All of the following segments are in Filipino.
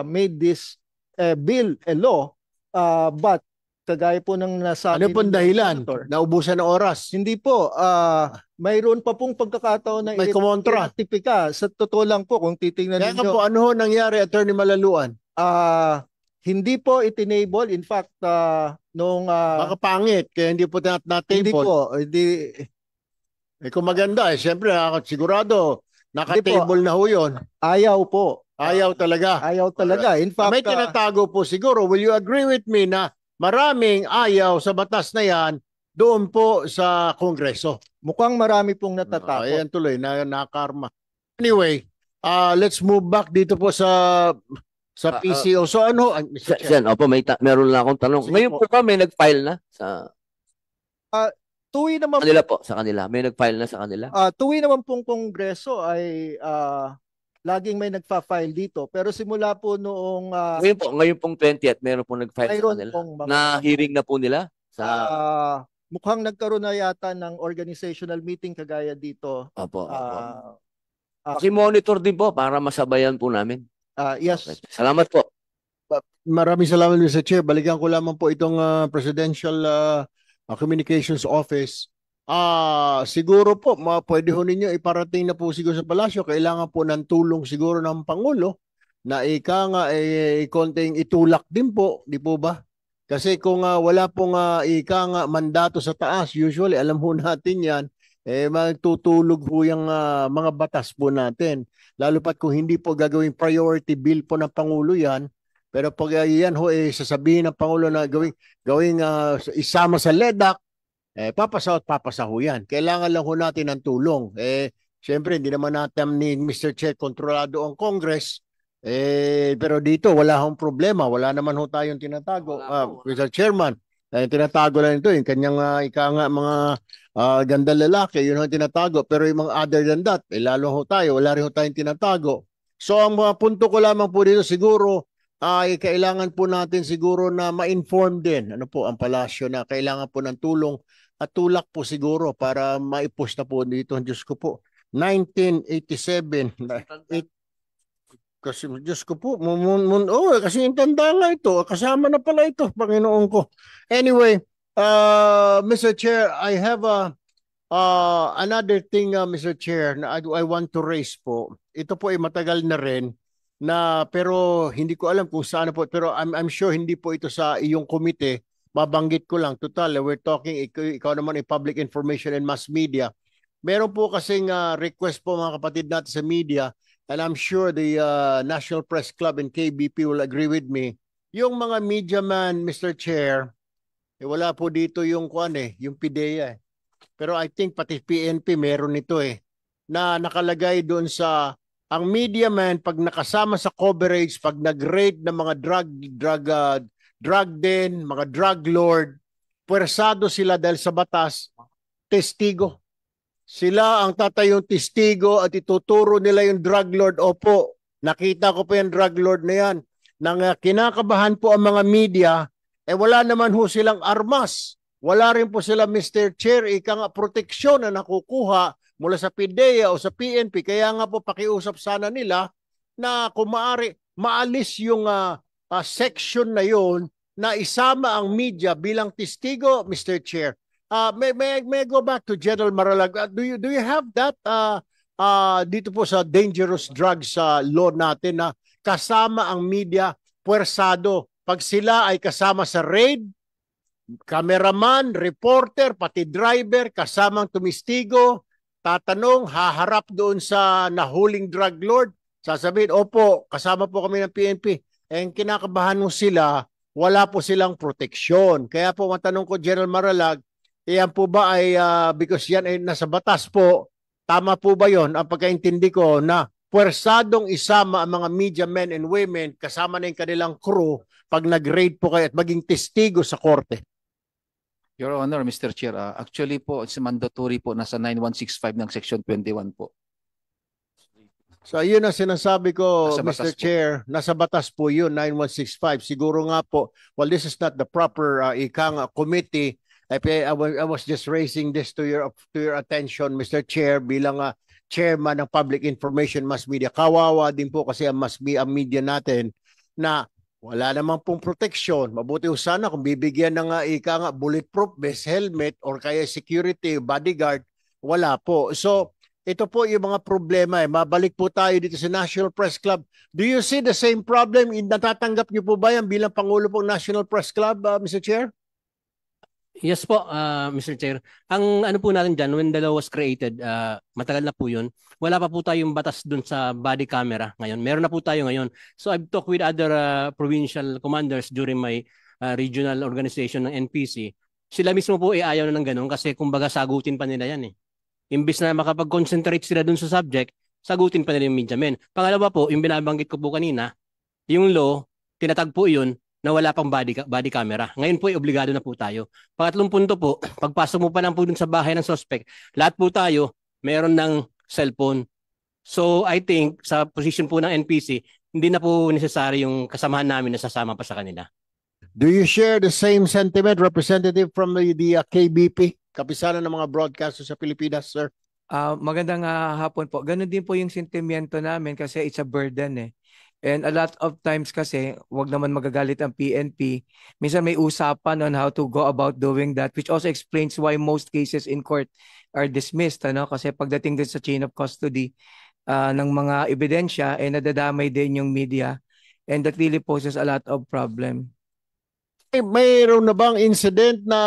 made this bill a law, but kagaya po ng nasabi Ano pong ng dahilan? Senator, Naubusan ng oras. hindi po, mayroon pa pong pagkakataon na May kumontra. i-rectify. Sa totoo lang po, kung titingnan Kaya nga ninyo, po, ano ho nangyari, Attorney Malaluan? hindi po itinable. In fact, Baka pangit, kaya hindi po hindi na-table. po, hindi, Eh kung maganda, siyempre, sigurado, hindi po, naka-table na ho yun. ayaw po. Ayaw talaga. Ayaw talaga. In fact, May tinatago po siguro. Will you agree with me na maraming ayaw sa batas na yan doon po sa Kongreso? mukhang marami pong natatakot. Ayan tuloy, nakarma. Anyway, let's move back dito po sa PCO. So ano, Mr. Chair? Sen, opo, meron lang akong tanong. Sige Ngayon po. po ba may nag-file na sa Tuwi naman kanila po, sa kanila? May nag-file na sa kanila? tuwi naman pong Kongreso ay laging may nagfa-file dito. Pero simula po noong Ngayon pong 20th, meron pong nag-file sa mayroon kanila. pong mga Na hearing na po nila sa mukhang nagkaroon na yata ng organizational meeting kagaya dito. opo. Ah, Paki-monitor din po para masabayan po namin. yes. Salamat po. Maraming salamat, Mr. Chair. Balikan ko lamang po itong Presidential Communications Office. Siguro po, pwede ho ninyo iparating na po siguro sa palasyo. Kailangan po ng tulong siguro ng Pangulo na konting itulak din po, di po ba? Kasi kung wala pong mandato sa taas, usually alam ho natin yan, magtutulog ho yung mga batas po natin. Lalo pat kung hindi po gagawing priority bill po ng Pangulo yan, pero pag yan ho, sasabihin ng Pangulo na gawing isama sa LEDAC, papasa ho yan. Kailangan lang ho natin ng tulong. Siyempre, hindi naman natin ni Mr. Chair kontrolado ang Congress. Pero dito, wala hong problema. Wala naman ho tayong tinatago. Mr. Chairman, tinatago lang ito. Yung kanyang mga ganda lalaki, yun ho tinatago. Pero yung mga other than that, lalo ho tayo, wala rin ho tayong tinatago. So, ang mga punto ko lamang po dito, siguro, kailangan po natin siguro na ma-inform din ano po ang palasyo na kailangan po ng tulong at tulak po siguro para maipush na po dito. Diyos ko po, 1987. Kasi Diyos ko po, kasi yung tanda nga ito, kasama na pala ito, Panginoon ko. Anyway, Mr. Chair, I have another thing, Mr. Chair, na I want to raise po. Ito po ay matagal na rin, pero hindi ko alam kung saan po, pero I'm sure hindi po ito sa iyong komite. Mabanggit ko lang, total, we're talking, ikaw naman ay public information and mass media. Meron po kasing request po mga kapatid natin sa media, and I'm sure the National Press Club and KBP will agree with me. Yung mga media man, Mr. Chair, wala po dito yung yung PIDEA. Pero I think pati PNP meron nito na nakalagay doon sa ang media man pag nakasama sa coverage, pag nag-raid ng mga drug den, mga drug lord, puwersado sila dahil sa batas, testigo. Sila ang tatayong testigo at ituturo nila yung drug lord. Opo, nakita ko pa yung drug lord na yan. Nang kinakabahan po ang mga media, wala naman ho silang armas. Wala rin po sila, Mr. Chair, proteksyon na nakukuha mula sa PIDEA o sa PNP. Kaya nga po pakiusap sana nila na kung maalis yung section na yon na isama ang media bilang testigo, Mr. Chair. May I go back to General Maralag? Do you have that dito po sa dangerous drugs law natin na kasama ang media puwersado pag sila ay kasama sa raid, cameraman, reporter, pati driver kasamang tumistigo, tatanong, haharap doon sa nahuling drug lord, sasabihin, opo, kasama po kami ng PNP. Kinakabahan mo sila, wala po silang proteksyon. Kaya po matanong ko, General Maralag, yan po ba ay, because yan ay nasa batas po, tama po ba yon ang pagkaintindi ko na puwersadong isama ang mga media men and women kasama na yung kanilang crew pag nag-raid po kayo at maging testigo sa korte? Your Honor, Mr. Chair, actually po, it's mandatory po, nasa 9165 ng Section 21 po. So yun ang sinasabi ko, Nasa batas Mr. po. Chair, nasa batas po yun, 9165. Siguro nga po, well, this is not the proper committee. I was just raising this to your attention, Mr. Chair, bilang chairman ng Public Information Mass Media. Kawawa din po kasi ang media natin na wala namang pong protection. Mabuti sana kung bibigyan ng ika nga bulletproof vest, helmet, or kaya security, bodyguard. Wala po. So, ito po yung mga problema. Mabalik po tayo dito sa National Press Club. Do you see the same problem? Natatanggap niyo po ba yan bilang Pangulo po ng National Press Club, Mr. Chair? Yes po, Mr. Chair. Ang ano po natin dyan, when the law was created, matagal na po yun. Wala pa po tayong batas dun sa body camera ngayon. Meron na po tayo ngayon. So I've talked with other provincial commanders during my regional organization ng NPC. Sila mismo po ayaw na ng ganun kasi kumbaga sagutin pa nila yan eh. Imbis na makapag-concentrate sila dun sa subject, sagutin pa nila yung media men. Pangalawa po, yung binabanggit ko po kanina, yung law, tinatag po yun, na wala pang body camera. Ngayon po ay obligado na po tayo. Pangatlong punto po, pagpasok mo pa lang po dun sa bahay ng suspect, lahat po tayo meron ng cellphone. So I think sa position po ng NPC, hindi na po necessary yung kasamahan namin na sasama pa sa kanila. Do you share the same sentiment, Representative from the KBP, kapisanan ng mga broadcasters sa Pilipinas, sir? Magandang hapon po. Ganun din po yung sentimiento namin kasi it's a burden eh. And a lot of times kasi, wag naman magagalit ang PNP, minsan may usapan on how to go about doing that, which also explains why most cases in court are dismissed. Kasi pagdating din sa chain of custody ng mga ebidensya, nadadamay din yung media. And that really poses a lot of problem. Mayroon na bang incident na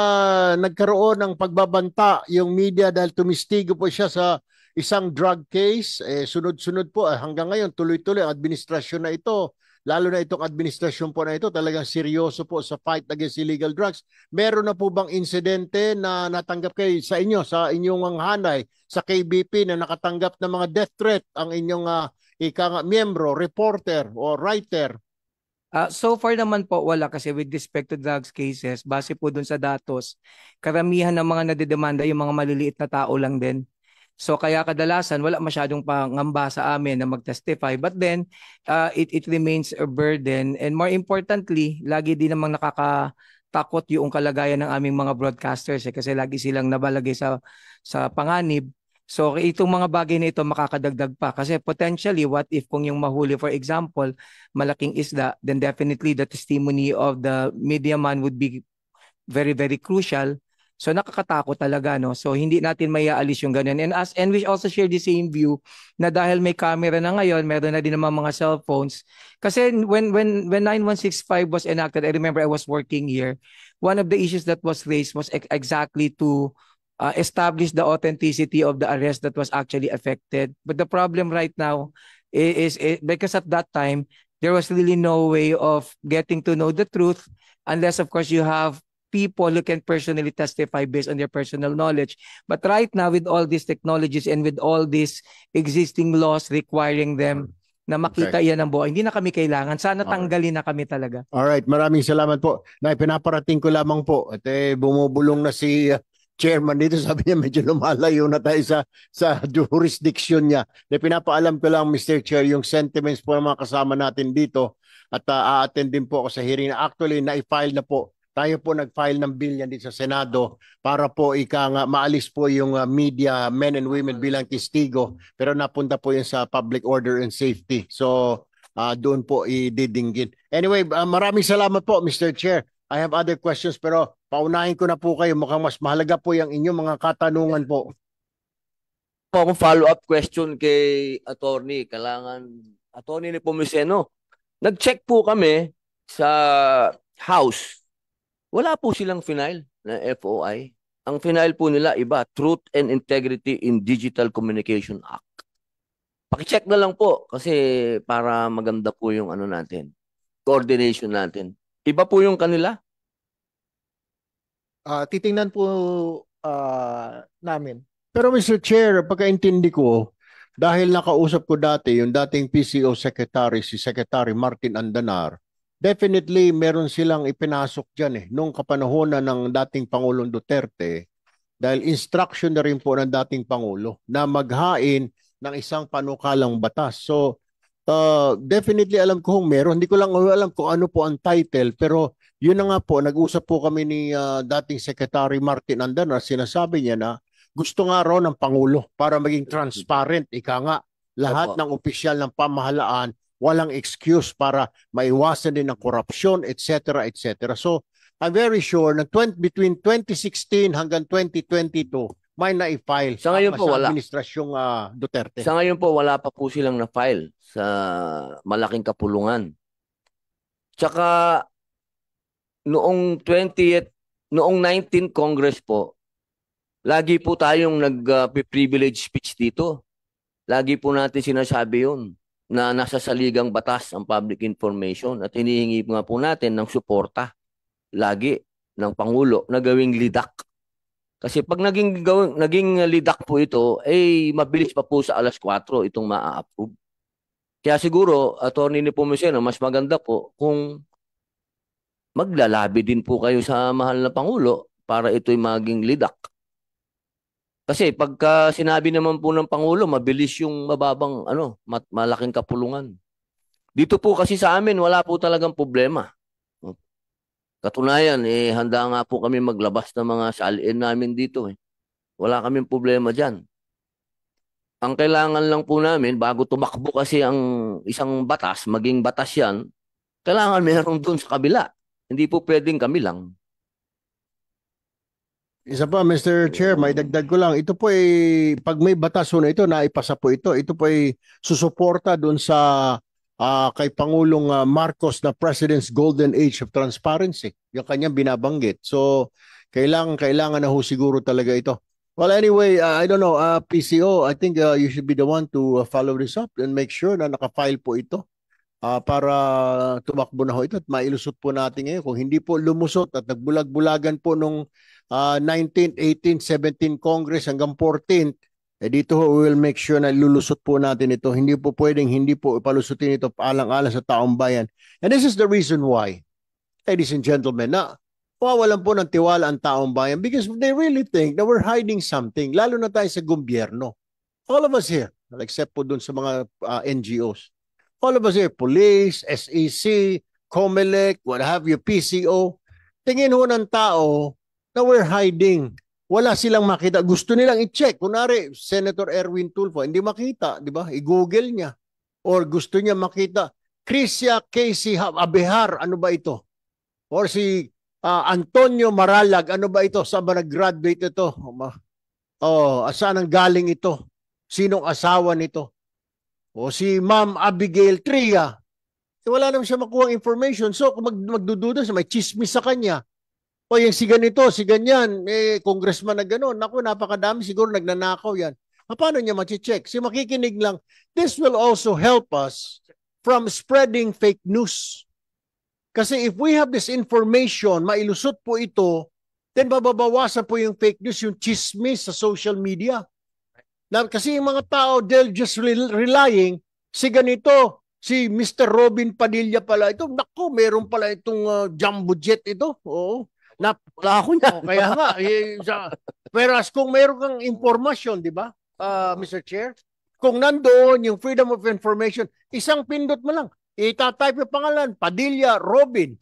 nagkaroon ng pagbabanta yung media dahil tumistigo po siya sa isang drug case? Sunod-sunod po hanggang ngayon tuloy-tuloy ang administrasyon na ito. Lalo na itong administrasyon po na ito talagang seryoso po sa fight against illegal drugs. Meron na po bang insidente na natanggap kayo sa inyo, sa inyong hanay, sa KBP na nakatanggap ng mga death threat ang inyong miyembro, reporter o writer? So far naman po wala kasi with respect to drugs cases, base po dun sa datos, karamihan ng mga nadidemanda yung mga maliliit na tao lang din. So kaya kadalasan wala masyadong pangamba sa amin na mag-testify. But then it remains a burden. And more importantly, lagi din namang nakakatakot yung kalagayan ng aming mga broadcasters kasi lagi silang nabalagay sa panganib. So itong mga bagay na ito makakadagdag pa kasi potentially what if kung yung mahuli for example malaking isda, then definitely the testimony of the media man would be very very crucial. So nakakatakot talaga no. So hindi natin maiaalis yung ganyan. And we also share the same view na dahil may camera na ngayon, meron na din naman mga cellphones. Kasi when 9165 was enacted, I remember I was working here. One of the issues that was raised was exactly to establish the authenticity of the arrest that was actually affected. But the problem right now is because at that time, there was really no way of getting to know the truth unless, of course, you have people who can personally testify based on their personal knowledge. But right now, with all these technologies and with all these existing laws requiring them na makita yan ng buhay, hindi na kami kailangan. Sana tanggalin na kami talaga. Alright, maraming salamat po. Pinaparating ko lamang po at bumubulong na si chairman dito, sabi niya medyo lumalayo na tayo sa jurisdiction niya. Pinapaalam ko lang, Mr. Chair, yung sentiments po ng mga kasama natin dito at a-attend din po ako sa hearing. Actually, na-file na po. Tayo po nag-file ng bill yan dito sa Senado para po maalis po yung media, men and women bilang testigo. Pero napunta po yan sa public order and safety. So, doon po ididinggin. Anyway, maraming salamat po, Mr. Chair. I have other questions pero paunahin ko na po kayo. Mukhang mas mahalaga po yung inyong mga katanungan po. Akong follow-up question kay Attorney. Attorney Nepomuceno. Nag-check po kami sa House. Wala po silang final na FOI. Ang final po nila iba, Truth and Integrity in Digital Communication Act. Paki-check na lang po kasi para maganda po yung natin, coordination natin. Iba po yung kanila? Titingnan po namin. Pero Mr. Chair, pagkaintindi ko, dahil nakausap ko dati yung dating PCO Secretary, si Secretary Martin Andanar, definitely meron silang ipinasok dyan nung kapanahonan ng dating Pangulong Duterte, dahil instruction na rin po ng dating Pangulo na maghain ng isang panukalang batas. So, definitely alam ko kung meron. Hindi ko lang alam kung ano po ang title, pero yun na nga po, nag-usap po kami ni dating Secretary Martin Andanar, sinasabi niya na Gusto nga raw ng Pangulo para maging transparent, ika nga, lahat Opo. ng opisyal ng pamahalaan, walang excuse para maiwasan din ng korupsyon, etc., etc. So, I'm very sure na between 2016 hanggang 2022, may na-file Sa ngayon po, wala. administrasyong Duterte. Sa ngayon po, wala pa po silang na-file sa malaking kapulungan. Tsaka, noong 19th Congress po, lagi po tayong nag-privilege speech dito. Lagi po natin sinasabi yun na nasa saligang batas ang public information at hinihingi nga po natin ng suporta lagi ng Pangulo na gawing lidak. Kasi pag naging lidak po ito, mabilis pa po sa 4:00 itong maa-approve. Kaya siguro, Attorney Nepomuceno, mas maganda po kung maglalabi din po kayo sa mahal na Pangulo para ito'y maging lidak. Kasi pagka sinabi naman po ng Pangulo, mabilis yung mababang malaking kapulungan. Dito po kasi sa amin, wala po talagang problema. Katunayan, handa nga po kami maglabas ng mga salin namin dito. Wala kaming problema dyan. Ang kailangan lang po namin, bago tumakbo kasi ang isang batas, maging batas yan, kailangan meron dun sa kabila. Hindi po pwedeng kami lang. Isa pa, Mr. Chair, may dagdag ko lang. Ito po pag may batas na ito, naipasa po ito, ito po susuporta doon sa kay Pangulong Marcos na President's Golden Age of Transparency. Yung kanyang binabanggit. So, kailangan na ho siguro talaga ito. Well, anyway, I don't know, PCO, I think you should be the one to follow this up and make sure na nakafile po ito para tumakbo na ho ito at mailusot po natin ngayon. Kung hindi po lumusot at nagbulag-bulagan po nung 19th, 18th, 17th Congress hanggang 14th, dito we will make sure na lulusot po natin ito. Hindi po pwedeng hindi po ipalusutin ito paalang-alang sa taong bayan. And this is the reason why, ladies and gentlemen, na wawalan po ng tiwala ang taong bayan because they really think that we're hiding something, lalo na tayo sa gobyerno. All of us here, except po dun sa mga NGOs. All of us here, police, SEC, COMELEC, what have you, PCO, tingin ho ng tao na we're hiding. Wala silang makita. Gusto nilang i-check. Kunwari, Senator Erwin Tulfo, hindi makita, di ba? I-google niya. Or gusto niya makita, Crisia Casey Abehar, ano ba ito? Or si Antonio Maralag, ano ba ito? Saan ba nag-graduate ito? Saan ang galing ito? Sinong asawa nito? O si Ma'am Abigail Tria. Wala naman siya makuha information. So, kung magdududa siya, may chismis sa kanya. O yung si ganito, si ganyan, congressman na gano'n. Naku, napakadami, siguro nagnanakaw yan. Paano niya machi-check? Si makikinig lang. This will also help us from spreading fake news. Kasi if we have this information, mailusot po ito, then mababawasan po yung fake news, yung chismis sa social media. Kasi yung mga tao, they're just relying, si ganito, si Mr. Robin Padilla pala ito. Naku, meron pala itong jumbo jet ito. Oo. Wala ako niya. Kaya nga. Whereas kung meron kang informasyon, di ba, Mr. Chair, kung nandoon yung freedom of information, isang pindot mo lang, itatype yung pangalan, Padilla, Robin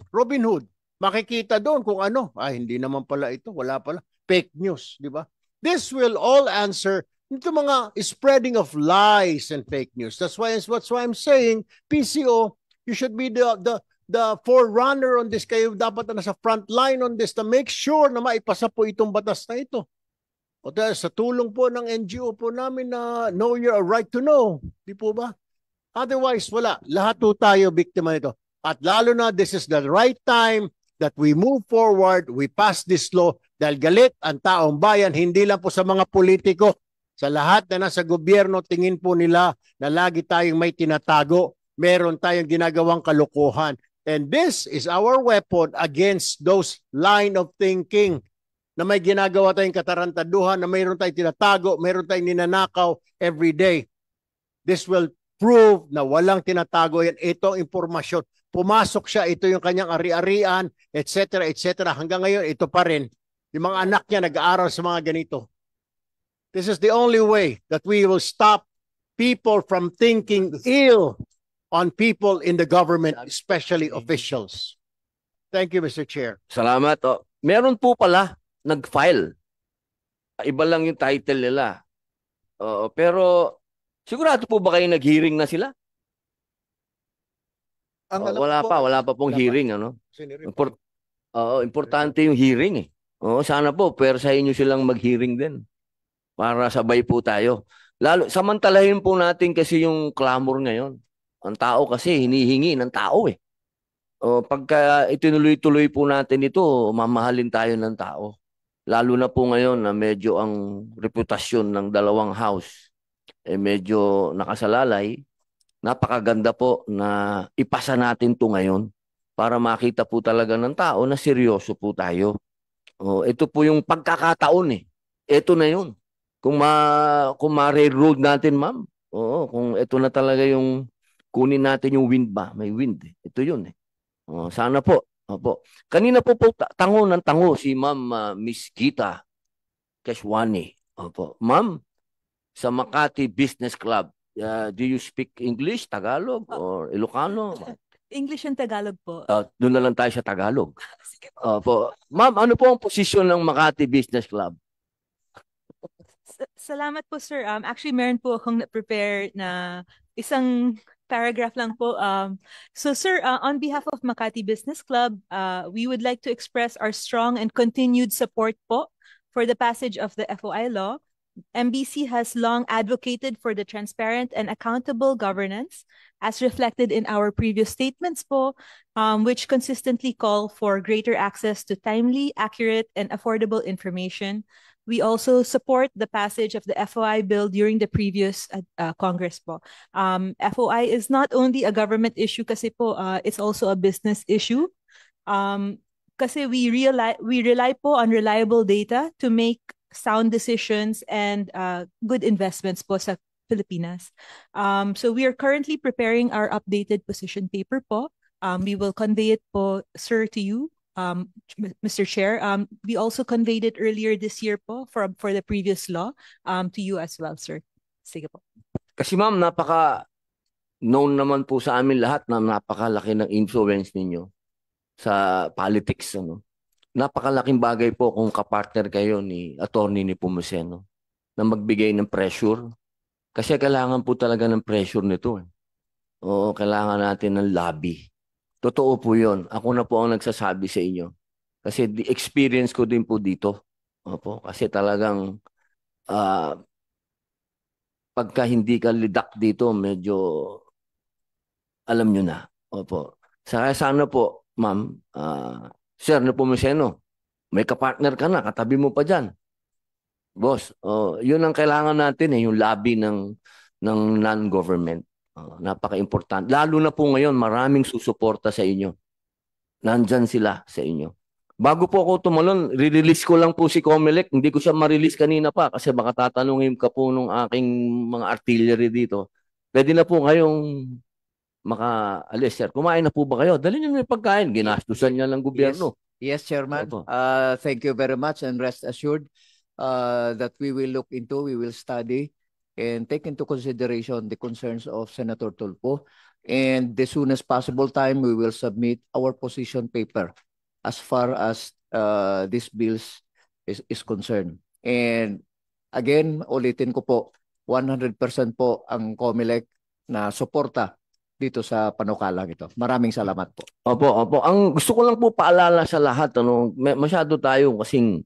Hood. Makikita doon kung ano. Hindi naman pala ito. Wala pala. Fake news, di ba? This will all answer ito mga spreading of lies and fake news. That's why I'm saying, PCO, you should be the forerunner on this. Kayo dapat na nasa front line on this to make sure na maipasa po itong batas na ito. O dahil sa tulong po ng NGO po namin na know your right to know. Di po ba? Otherwise, wala. Lahat po tayo biktima nito. At lalo na, this is the right time that we move forward, we pass this law dahil galit ang taong bayan, hindi lang po sa mga politiko. Sa lahat na nasa gobyerno, tingin po nila na lagi tayong may tinatago. Meron tayong ginagawang kalokohan. And this is our weapon against those line of thinking na may ginagawa tayong katarantaduhan, na mayroon tayong tinatago, mayroon tayong ninanakaw every day. This will prove na walang tinatago yan. Ito ang impormasyon. Pumasok siya, ito yung kanyang ari-arian, etc., etc. Hanggang ngayon, ito pa rin. Yung mga anak niya nag-aaral sa mga ganito. This is the only way that we will stop people from thinking ill on people in the government, especially officials. Thank you, Mr. Chair. Salamat. Meron po pala nag-file Iba lang yung title nila. Oo, pero sigurado po ba kayo nag-hearing na sila? Ang alam ko po, Wala pa pong wala pa. hearing, ano? Sinireport. Importante yung hearing eh. Oo, sana po, pero sa inyo silang mag-hearing din para sabay po tayo. Lalo, samantalahin po natin kasi yung clamor ngayon. Ang tao kasi hinihingi ng tao eh. O, pagka itinuloy-tuloy po natin ito, mamahalin tayo ng tao. Lalo na po ngayon na medyo ang reputasyon ng dalawang house medyo nakasalalay. Napakaganda po na ipasa natin to ngayon para makita po talaga ng tao na seryoso po tayo. Ito po yung pagkakataon eh. Ito na yun. Kung ma-railroad natin, ma'am. Oo, kung ito na talaga yung kunin natin yung wind ba? May wind eh. Ito yun eh. Sana po. Opo. Kanina po tango ng tango si Ma'am Miss Gita Keshwani. Opo. Ma'am, sa Makati Business Club, do you speak English, Tagalog, or Ilocano? English and Tagalog po. Doon na lang tayo sa Tagalog. Sige po. Opo. Ma'am, ano po ang posisyon ng Makati Business Club? Salamat po, sir. Actually, meron po akong na-prepare na isang paragraph lang po. So, sir, on behalf of Makati Business Club, we would like to express our strong and continued support po for the passage of the FOI law. MBC has long advocated for the transparent and accountable governance as reflected in our previous statements po, which consistently call for greater access to timely, accurate, and affordable information. We also support the passage of the FOI bill during the previous Congress po. FOI is not only a government issue kasi po, it's also a business issue. Kasi we rely po on reliable data to make sound decisions and good investments po sa Pilipinas. So we are currently preparing our updated position paper po. We will convey it po, sir, to you, Mr. Chair. We also conveyed it earlier this year po for the previous law to you as well, sir. Sige po. Kasi ma'am, known naman po sa amin lahat na napakalaki ng influence ninyo sa politics, ano? Napakalaking bagay po kung kapartner kayo ni Attorney Nepomuceno na magbigay ng pressure. Kasi kailangan po talaga ng pressure nito. Oo, kailangan natin ng lobby. Totoo po yun. Ako na po ang nagsasabi sa inyo. Kasi the experience ko din po dito. Opo, kasi talagang pagka hindi ka lidak dito, medyo alam nyo na. Opo. Sana po, ma'am, Sir Nepomuceno, may kapartner ka na, katabi mo pa dyan. Boss, yun ang kailangan natin yung lobby ng non-government. Napaka-important. Lalo na po ngayon, maraming susuporta sa inyo. Nandyan sila sa inyo. Bago po ako tumalon, re-release ko lang po si Comelec. Hindi ko siya ma-release kanina pa kasi baka tatanungin ka po nung aking mga artillery dito. Pwede na po kayong maka-alis, sir. Kumain na po ba kayo? Dali niyo na yung pagkain. Ginastusan niya ng gobyerno. Yes, Chairman. Opo. Thank you very much and rest assured that we will look into, we will study and take into consideration the concerns of Senator Tulfo. And the soonest possible time, we will submit our position paper as far as this bills is concerned. And again, ulitin ko po, 100% po ang COMELEC na suporta dito sa panukalang ito. Maraming salamat po. Opo. Ang gusto ko lang po paalala sa lahat, masyado tayo kasing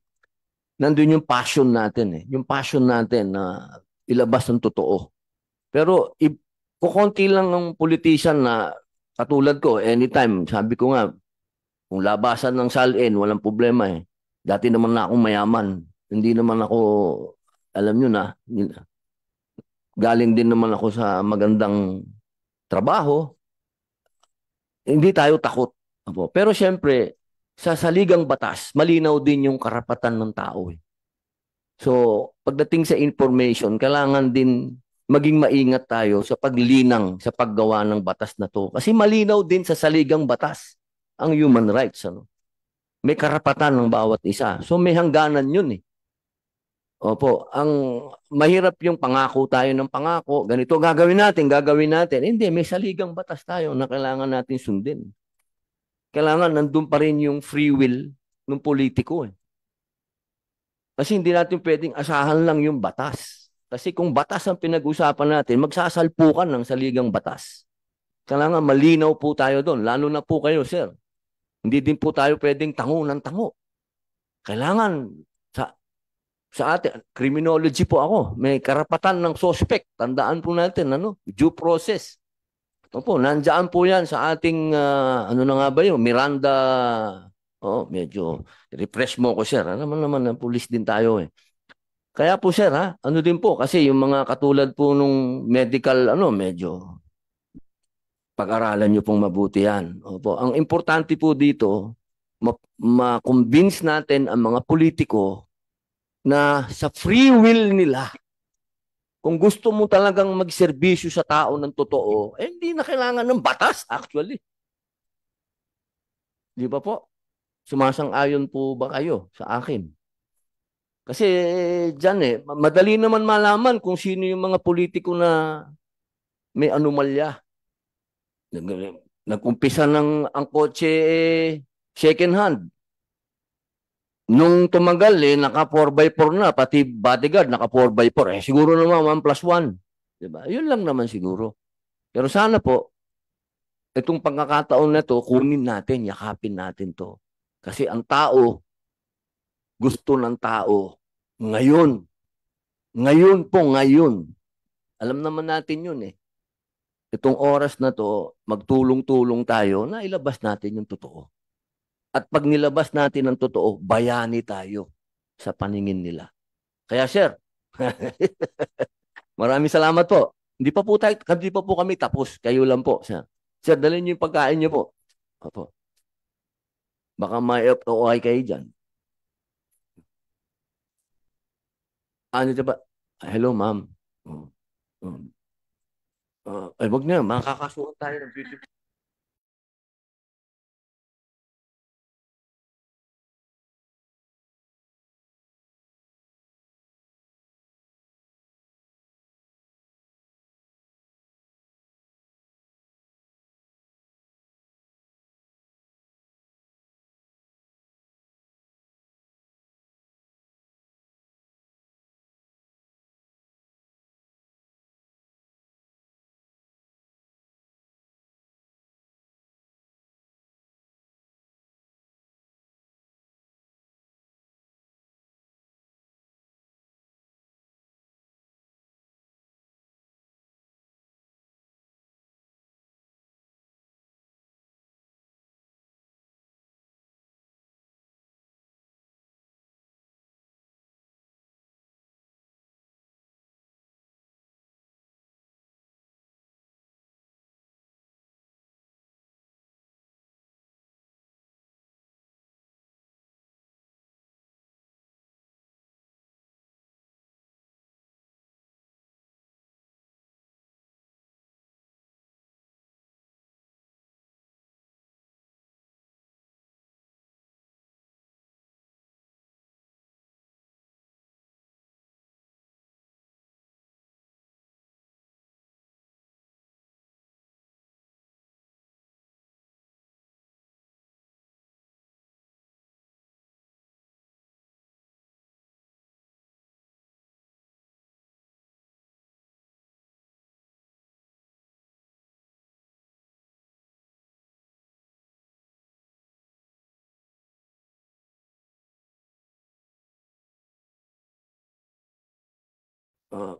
nandun yung passion natin. Yung passion natin na ilabas ng totoo. Pero kukunti lang ng politician na katulad ko, anytime, sabi ko nga, kung labasan ng salin, walang problema . Dati naman na akong mayaman. Hindi naman ako, alam nyo na, galing din naman ako sa magandang trabaho. Hindi tayo takot. Pero syempre, sa saligang batas, malinaw din yung karapatan ng tao. So, pagdating sa information, kailangan din maging maingat tayo sa paglinang, sa paggawa ng batas na to. Kasi malinaw din sa saligang batas ang human rights. May karapatan ng bawat isa. So, may hangganan yun . Opo, ang mahirap yung pangako tayo ng pangako. Ganito gagawin natin. Hindi, may saligang batas tayo na kailangan natin sundin. Kailangan nandun pa rin yung free will ng politiko . Kasi hindi natin pwedeng asahan lang yung batas. Kasi kung batas ang pinag-usapan natin, magsasalpukan ng saligang batas. Kailangan malinaw po tayo doon, lalo na po kayo, sir. Hindi din po tayo pwedeng tango ng tango. Kailangan sa atin, criminology po ako, may karapatan ng suspect. Tandaan po natin, due process. Opo, nandiyan po yan sa ating, ano na nga ba yun, Miranda, medyo refresh mo ko, sir. Naman, pulis din tayo eh. Kaya po, sir, ano din po, kasi yung mga katulad po nung medical, medyo pag-aralan nyo pong mabuti yan. Opo, ang importante po dito, ma-convince natin ang mga politiko na sa free will nila, kung gusto mo talagang magserbisyo sa tao ng totoo, hindi na kailangan ng batas actually. Di ba po? Sumasang-ayon po ba kayo sa akin? Kasi dyan madali naman malaman kung sino yung mga politiko na may anomalya. Nag-umpisa ang kotse second hand. Nung tumagal naka 4x4 na, pati bodyguard naka 4x4. Siguro naman 1+1. Diba? Yun lang naman siguro. Pero sana po, itong pagkakataon na to, kunin natin, yakapin natin to. Kasi ang tao, gusto ng tao, ngayon. Ngayon po, ngayon. Alam naman natin yun eh. Itong oras na to, magtulong-tulong tayo na ilabas natin yung totoo. At pag nilabas natin ang totoo, bayani tayo sa paningin nila. Kaya sir, maraming salamat po. Hindi pa po kami tapos. Kayo lang po, sir. Sir, dalhin niyo yung pagkain niyo po. Opo. Baka may FOI kayo dyan. Ano ba? Hello, ma'am. Wag na, makakasuhan tayo ng video.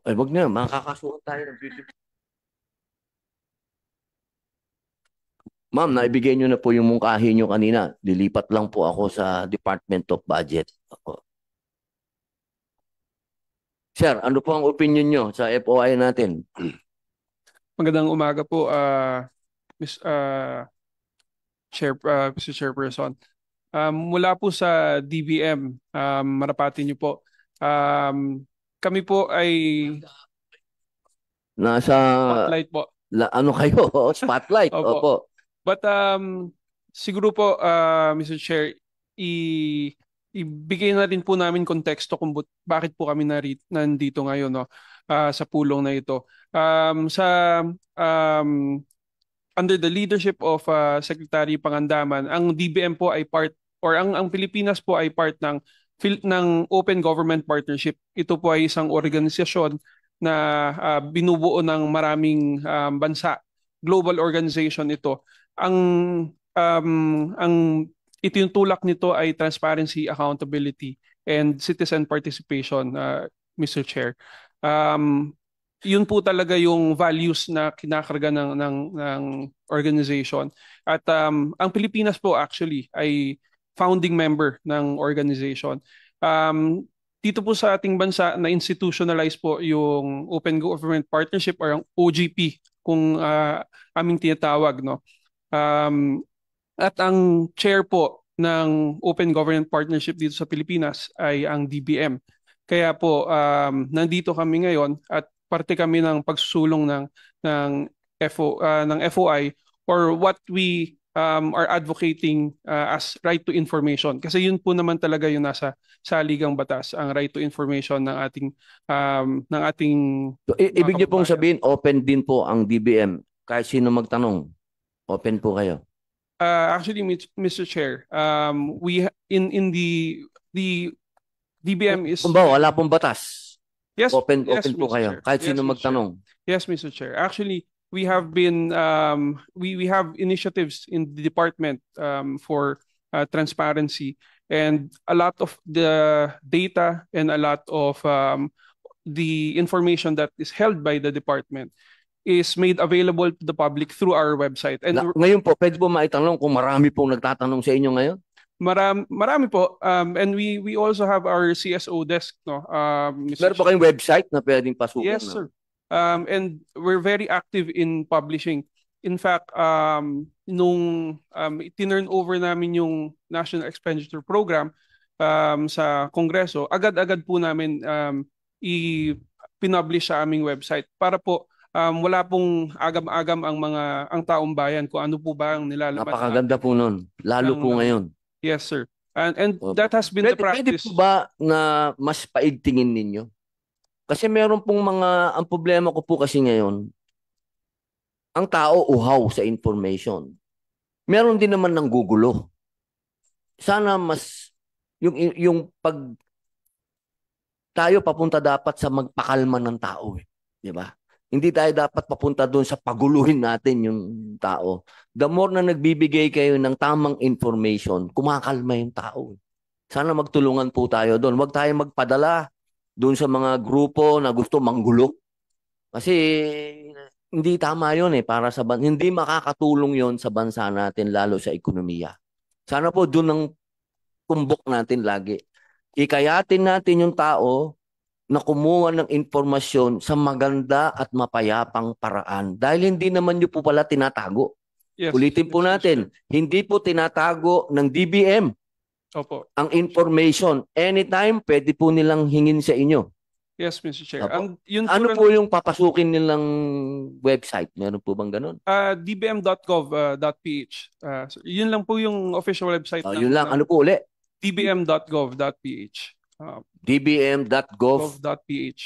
Wag na, makakasuhan tayo ng video. Ma'am, naibigay nyo na po yung mungkahi nyo kanina. Dilipat lang po ako sa Department of Budget. Sir, ano po ang opinion nyo sa FOI natin? Magandang umaga po, Mr. Chairperson. Mula po sa DBM, marapati niyo po. Kami po ay Nasa spotlight po. ano kayo? Spotlight. Opo. Opo. But siguro po, Mr. Chair, ibigay na rin po namin konteksto kung bakit po kami nandito ngayon, no, sa pulong na ito. Under the leadership of Secretary Pangandaman, ang DBM po ay part, or ang Pilipinas po ay part ng ng Open Government Partnership. Ito po ay isang organisasyon na binubuo ng maraming bansa. Global organization ito. Ang itinutulak nito ay transparency, accountability, and citizen participation, Mr. Chair. Yun po talaga yung values na kinakarga ng organization. At ang Pilipinas po actually ay founding member ng organization. Dito po sa ating bansa na institutionalize po yung Open Government Partnership or ang OGP kung aming tinatawag, no. At ang chair po ng Open Government Partnership dito sa Pilipinas ay ang DBM. Kaya po nandito kami ngayon at parte kami ng pagsusulong ng FOI or what we are advocating as right to information. Kasi yun po naman talaga yung nasa saligang batas, ang right to information ng ating So, ibig niyo pong kababayan. sabihin, open din po ang DBM. Kahit sino magtanong, open po kayo. Actually, Mr. Chair, we in the DBM is Kung ba, wala pong batas. yes, Open yes, po Mr. kayo. Chair. Kahit Yes, sino Mr. Chair. magtanong. Yes, Mr. Chair. Actually, we have been we have initiatives in the department for transparency, and a lot of the data and a lot of the information that is held by the department is made available to the public through our website. And Ngayon po, pwede po maitanong kung marami pong nagtatanong sa inyo ngayon? marami po, and we also have our CSO desk, no, Mr. Meron po kayong website na pwedeng pasukin? Yes, sir. And we're very active in publishing. In fact, nung tinurn over namin yung National Expenditure Program sa Kongreso, agad-agad po namin i-publish sa aming website para po wala pong agam-agam ang taong bayan kung ano po ba ang nilalaman. Napakaganda po nun. Lalo po ngayon. Yes, sir. And Opo. that has been the Pwede practice. po ba na mas paigtingin ninyo? Kasi meron pong ang problema ko po kasi ngayon, ang tao uhaw sa information. Meron din naman ng gugulo. Sana mas, yung pag tayo papunta dapat sa magpakalma ng tao. Di ba? Hindi tayo dapat papunta doon sa paguluhin natin yung tao. The more na nagbibigay kayo ng tamang information, kumakalma yung tao. Sana magtulungan po tayo doon. Huwag tayo magpadala doon sa mga grupo na gusto manggulo. Kasi hindi tama yun para sa hindi makakatulong yon sa bansa natin, lalo sa ekonomiya. Sana po doon ang tumbok natin lagi. Ikayatin natin yung tao na kumuha ng informasyon sa maganda at mapayapang paraan. Dahil hindi naman nyo po pala tinatago. Yes, Ulitin po yes, natin, Mr. hindi po tinatago ng DBM Opo. ang information. Anytime, pwede po nilang hingin sa inyo. Yes, Mr. Chair. Opo. Yun Ano po yung papasukin nilang website? Meron po bang ganun? dbm.gov.ph. Yun lang po yung official website. Yun lang. Ano po uli? dbm.gov.ph. dbm.gov.ph.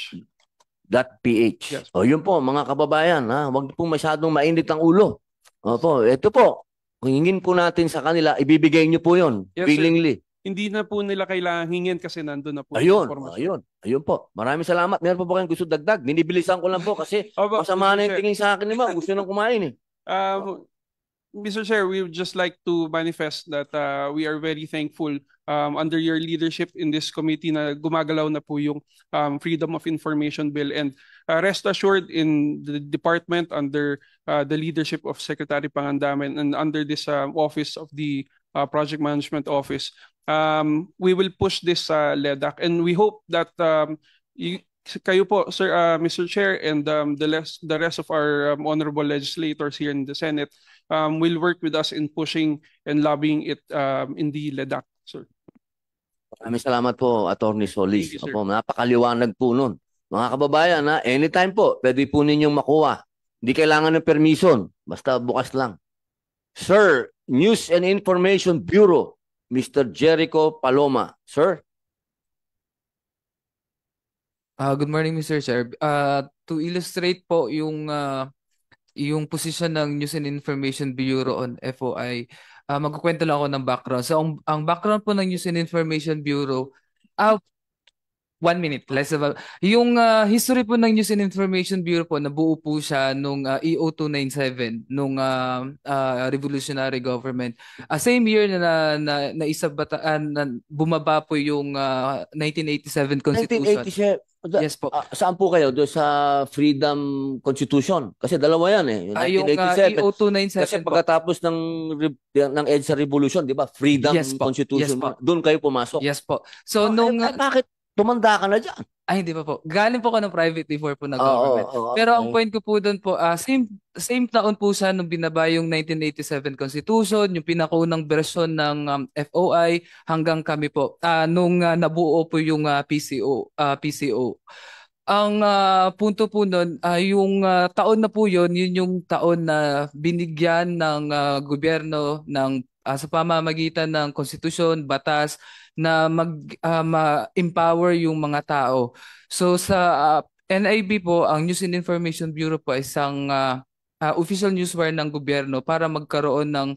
Yes. Yun po, mga kababayan. Huwag po masyadong mainit ang ulo. Opo, ito po. Kung hingin po natin sa kanila, ibibigay nyo po yun. Yes, Willingly. Hindi na po nila kailangan hingin kasi nandun na po yung informasyon. Ayun po. Maraming salamat. Meron po ba kayong gusto dagdag? Binibilisan ko lang po kasi Opo, masama na Mr. yung Chair. tingin sa akin naman. Gusto nang kumain eh. Mr. Chair, we would just like to manifest that we are very thankful under your leadership in this committee na gumagalaw na po yung Freedom of Information Bill, and rest assured in the department under the leadership of Secretary Pangandamen and under this office of the Project Management Office, we will push this LEDAC, and we hope that kayo po, sir, Mr. Chair, and the rest of our honorable legislators here in the Senate will work with us in pushing and lobbying it in the LEDAC, sir. Maraming salamat po, Attorney Solis. Thank you, sir. Opo, napakaliwanag po nun. Mga kababayan, anytime po, pwede po ninyong makuha. Hindi kailangan ng permission. Basta bukas lang. Sir, News and Information Bureau, Mr. Jericho Paloma. Sir? Good morning, Mr. Chair. To illustrate po yung position ng News and Information Bureau on FOI, magkukwento lang ako ng background. So, ang background po ng News and Information Bureau Ah, 1 minute, less about. Yung history po ng News and Information Bureau po, nabuo po siya nung EO 297 nung revolutionary government. Same year na bumaba po yung 1987 Constitution. 1987. Yes po. Saan po kayo? Doon sa Freedom Constitution? Kasi dalawa yan eh. Yung Yung 1987. EO Kasi 297 po. pagkatapos ng EDSA Revolution, di ba? Freedom Yes po. Constitution. Yes po. Doon kayo pumasok. Yes po. So nung Bakit tumanda ka na dyan? Ay, hindi pa po. Galing po ka ng private before po na government. Pero ang point ko po doon po, same taon po siya nung binaba yung 1987 Constitution, yung pinakaunang version ng FOI hanggang kami po nung nabuo po yung PCO. Ang punto po nun, yung taon na po yun yung taon na binigyan ng gobyerno sa pamamagitan ng konstitusyon, batas, na ma-empower yung mga tao. So sa NIB po, ang News and Information Bureau po ay isang official newswire ng gobyerno para magkaroon ng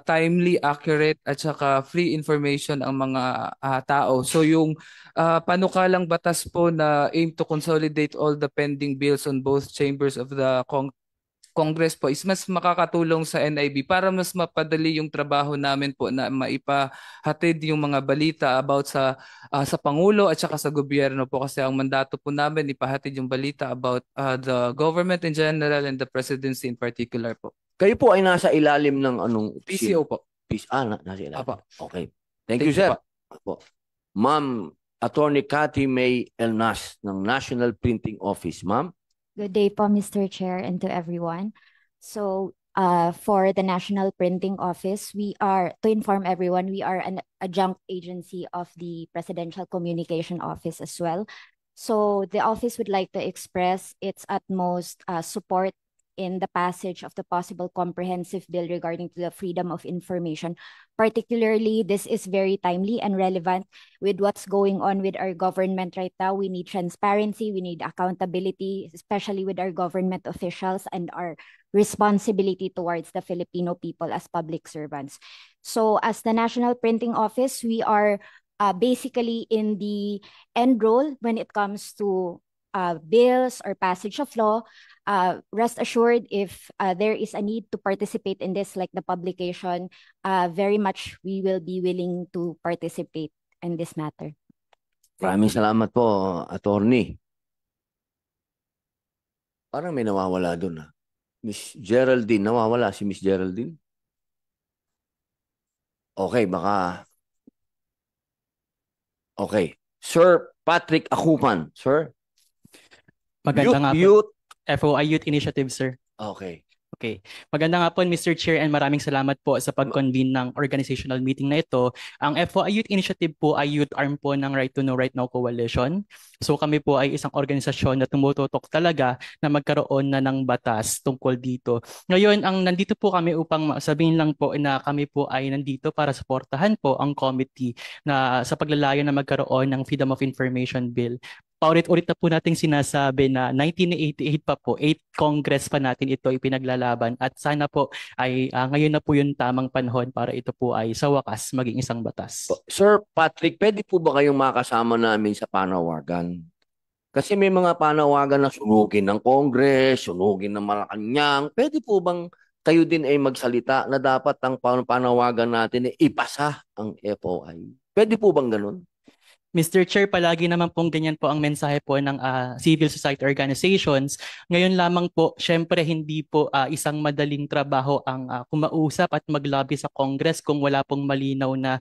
timely, accurate at saka free information ang mga tao. So yung panukalang batas po na aim to consolidate all the pending bills on both chambers of the Congress po is mas makakatulong sa NIB para mas mapadali yung trabaho namin po na maipahatid yung mga balita about sa Pangulo at saka sa gobyerno po, kasi ang mandato po namin ipahatid yung balita about the government in general and the presidency in particular po. Kayo po ay nasa ilalim ng anong? PCO po. Nasa ilalim. Apo. Okay. Thank you, sir. Apo. Ma'am, Attorney Cathy May Elnas ng National Printing Office. Ma'am? Good day po, Mr. Chair, and to everyone. So, for the National Printing Office, to inform everyone, we are an adjunct agency of the Presidential Communication Office as well. So, the office would like to express its utmost support in the passage of the possible comprehensive bill regarding to the freedom of information. Particularly, this is very timely and relevant with what's going on with our government right now. We need transparency, we need accountability, especially with our government officials and our responsibility towards the Filipino people as public servants. So as the National Printing Office, we are basically in the end role when it comes to bills or passage of law. Rest assured, if there is a need to participate in this, like the publication, very much we will be willing to participate in this matter. Maraming salamat po, Attorney. Parang may nawawala doon. Miss Geraldine, nawawala si Miss Geraldine? Okay, baka... Okay. Sir Patrick Akupan, sir? Maganda nga po. Youth. FOI Youth Initiative, sir. Okay. Okay. Maganda nga po, Mr. Chair, and maraming salamat po sa pag-convene ng organizational meeting na ito. Ang FOI Youth Initiative po ay youth arm po ng Right to Know Right Now Coalition. So kami po ay isang organisasyon na tumututok talaga na magkaroon na ng batas tungkol dito. Ngayon, nandito po kami upang sabihin lang po na kami po ay nandito para suportahan po ang committee na sa paglalayo na magkaroon ng Freedom of Information Bill. Paulit-ulit na po nating sinasabi na 1988 pa po, 8th Congress pa natin ito ipinaglalaban at sana po ay ngayon na po yung tamang panahon para ito po ay sa wakas maging isang batas. Sir Patrick, pwede po ba kayong makasama namin sa panawagan? Kasi may mga panawagan na sunugin ng Congress, sunugin ng Malacanang. Pwede po bang kayo din ay magsalita na dapat ang panawagan natin ay ipasa ang FOI? Pwede po bang ganun? Mr. Chair, palagi naman pong ganyan po ang mensahe po ng civil society organizations. Ngayon lamang po, syempre hindi po isang madaling trabaho ang kumausap at mag-lobby sa Congress kung wala pong malinaw na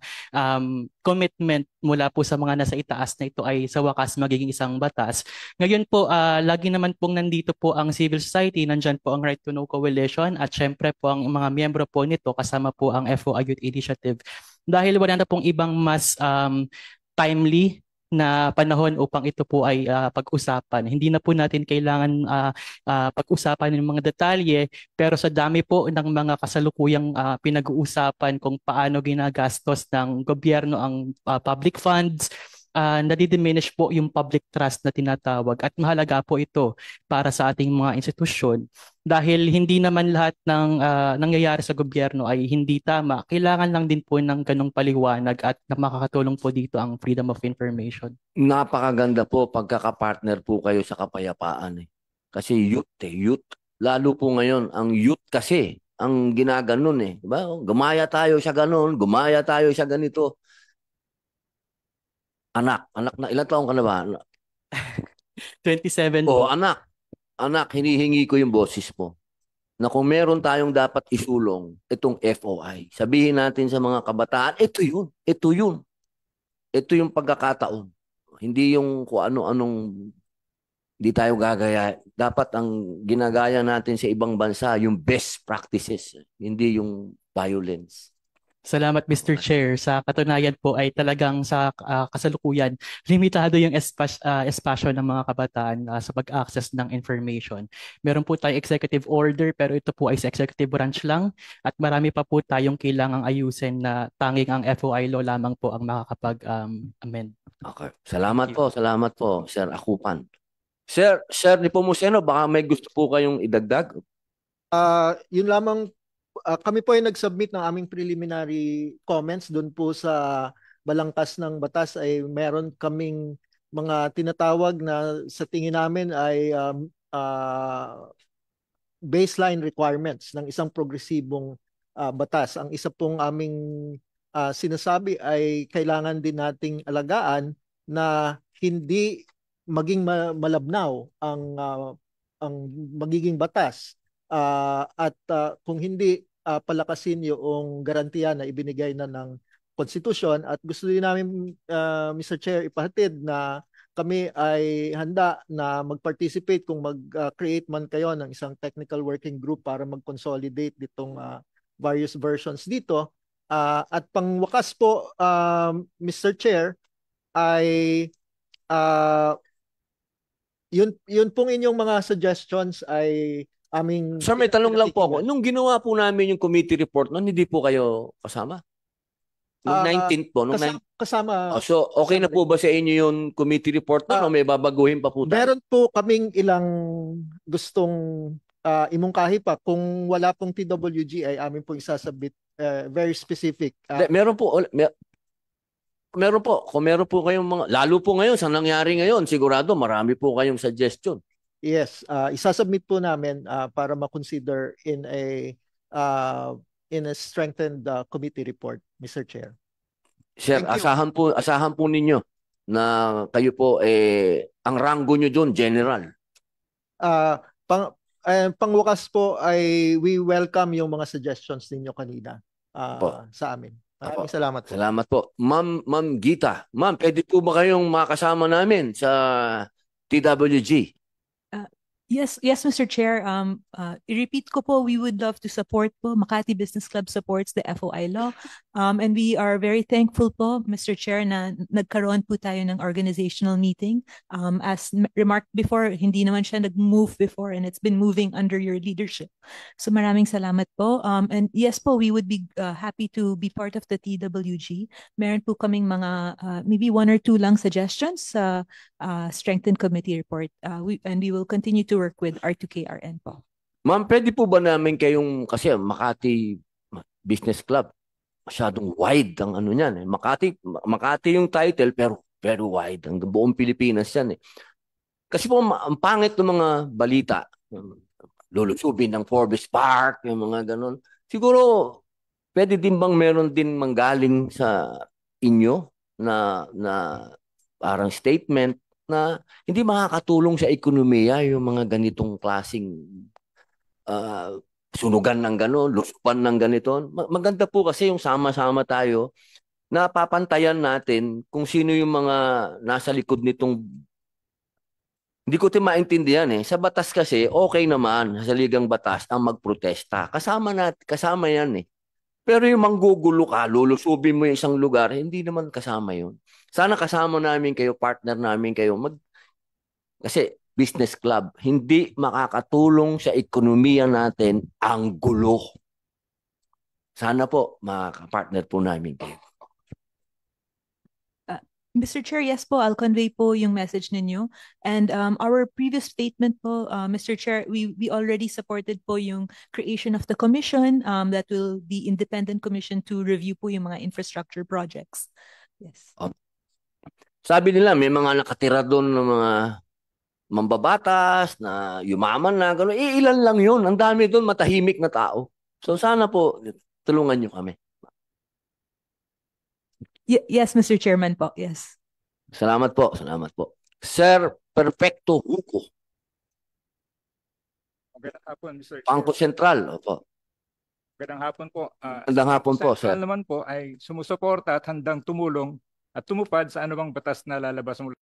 commitment mula po sa mga nasa itaas na ito ay sa wakas magiging isang batas. Ngayon po, lagi naman pong nandito po ang civil society, nandyan po ang Right to Know Coalition at syempre po ang mga miyembro po nito kasama po ang FOI Youth Initiative. Dahil wala na pong ibang mas timely na panahon upang ito po ay pag-usapan. Hindi na po natin kailangan pag-usapan ng mga detalye, pero sa dami po ng mga kasalukuyang pinag-uusapan kung paano ginagastos ng gobyerno ang public funds, nadidiminish po yung public trust na tinatawag at mahalaga po ito para sa ating mga institusyon dahil hindi naman lahat ng nangyayari sa gobyerno ay hindi tama. Kailangan lang din po ng ganong paliwanag at na makakatulong po dito ang freedom of information. Napakaganda po pagkakapartner po kayo sa kapayapaan. Kasi youth. Lalo po ngayon, ang youth kasi, ang ginaganon Diba? Gumaya tayo sa ganon, gumaya tayo sa ganito. Anak na, ilan taong ka na ba? 27 Oh, po. anak, hinihingi ko yung boses mo na kung meron tayong dapat isulong itong FOI, sabihin natin sa mga kabataan, ito yun. Ito yung pagkakataon. Hindi yung kung ano-anong hindi tayo gagaya. Dapat ang ginagaya natin sa ibang bansa, yung best practices, hindi yung violence. Salamat Mr. Chair. Sa katunayan po ay talagang sa kasalukuyan, limitado yung espasyo ng mga kabataan sa pag-access ng information. Meron po tayong executive order pero ito po ay sa executive branch lang at marami pa po tayong kailangang ayusin na tanging ang FOI law lamang po ang makakapag-amend. Okay. Salamat po, Sir Akupan. Sir Nepomuceno, baka may gusto po kayong idagdag? Yun lamang, kami po ay nag-submit ng aming preliminary comments doon po sa balangkas ng batas ay meron kaming mga tinatawag na sa tingin namin ay baseline requirements ng isang progresibong batas. Ang isa pong aming sinasabi ay kailangan din nating alagaan na hindi maging malabnaw ang magiging batas at kung hindi palakasin yung garantiya na ibinigay na ng konstitusyon. At gusto din namin Mr. Chair ipahatid na kami ay handa na mag-participate kung mag-create man kayo ng isang technical working group para mag-consolidate ditong various versions dito. At pangwakas po Mr. Chair ay yun pong inyong mga suggestions ay aming... Sir, may tanong lang po ako. Nung ginawa po namin yung committee report, noon hindi po kayo kasama? Nung 19th po? Kasama. So, okay na po ba sa inyo yung committee report noon o may babaguhin pa po tayo? Meron po kaming ilang gustong imungkahi pa. Kung wala pong TWG ay amin pong isasabit very specific. Meron po. Kung meron po kayong mga, lalo po ngayon, sa nangyari ngayon, sigurado marami po kayong suggestion. Yes, isasubmit po namin para ma-consider in a strengthened committee report, Mr. Chair. Sir, asahan po ninyo na kayo po ang ranggo nyo doon, general. Pangwakas po ay we welcome yung mga suggestions ninyo kanina sa amin. Maraming salamat po. Salamat po. Ma'am Gita. Ma'am, pwede po ba kayong makasama namin sa TWG? Yes, Mr. Chair. I-repeat ko po, we would love to support po. Makati Business Club supports the FOI law. And we are very thankful po, Mr. Chair, na nagkaroon po tayo ng organizational meeting. As remarked before, hindi naman siya nag-move before and it's been moving under your leadership. So maraming salamat po. And yes po, we would be happy to be part of the TWG. Meron po kaming mga, maybe 1 or 2 lang suggestions sa strengthened committee report. And we will continue to work with R2KRN po. Ma'am, pwede po ba namin kayong, kasi Makati Business Club, masyadong wide ang ano niyan. Makati yung title pero very wide. Ang buong Pilipinas yan. Kasi po, ang pangit ng mga balita, lulusubin ng Forbes Park, yung mga ganon. Siguro, pwede din bang meron din manggaling sa inyo na parang statement na hindi makakatulong sa ekonomiya yung mga ganitong klaseng sunugan ng gano'n, lusupan ng ganito. Maganda po kasi yung sama-sama tayo na papantayan natin kung sino yung mga nasa likod nitong. Hindi ko din maintindihan Sa batas kasi, okay naman sa ligang batas ang magprotesta. Kasama yan Pero yung manggugulo ka, lulusubin mo yung isang lugar, hindi naman kasama yun. Sana kasama namin kayo, partner namin kayo. Kasi business club, hindi makakatulong sa ekonomiya natin ang gulo. Sana po, makaka-partner po namin kayo. Mr. Chair, yes po, I'll convey po yung message ninyo. And our previous statement po, Mr. Chair, we already supported po yung creation of the commission that will be independent commission to review po yung mga infrastructure projects. Yes. Sabi nila may mga nakatira doon ng mga mambabatas na yumaman na gano'n. Ilan lang yun. Ang dami doon matahimik na tao. So sana po tulungan nyo kami. Yes, Mr. Chairman po. Yes. Salamat po. Salamat po. Sir Perfecto Huco. Magandang hapon, Mr. Chair. Bangko Sentral. Opo. Magandang hapon po. Magandang hapon po, sir. Sentral naman po ay sumusuporta at handang tumulong at tumupad sa anumang batas na lalabas mula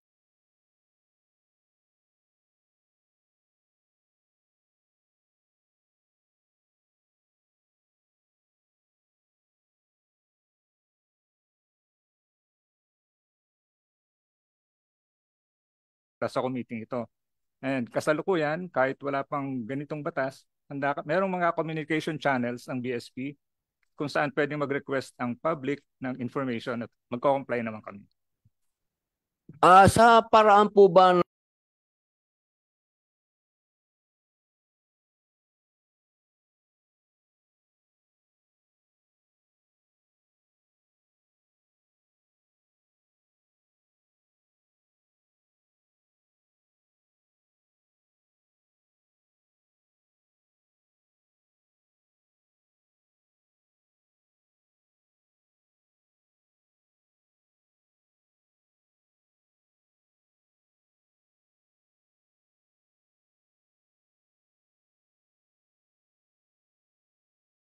sa committee ito. And kasalukuyan, kahit wala pang ganitong batas, merong mga communication channels ang BSP kung saan pwedeng mag-request ang public ng information at magko-comply naman kami. Sa paraan po ba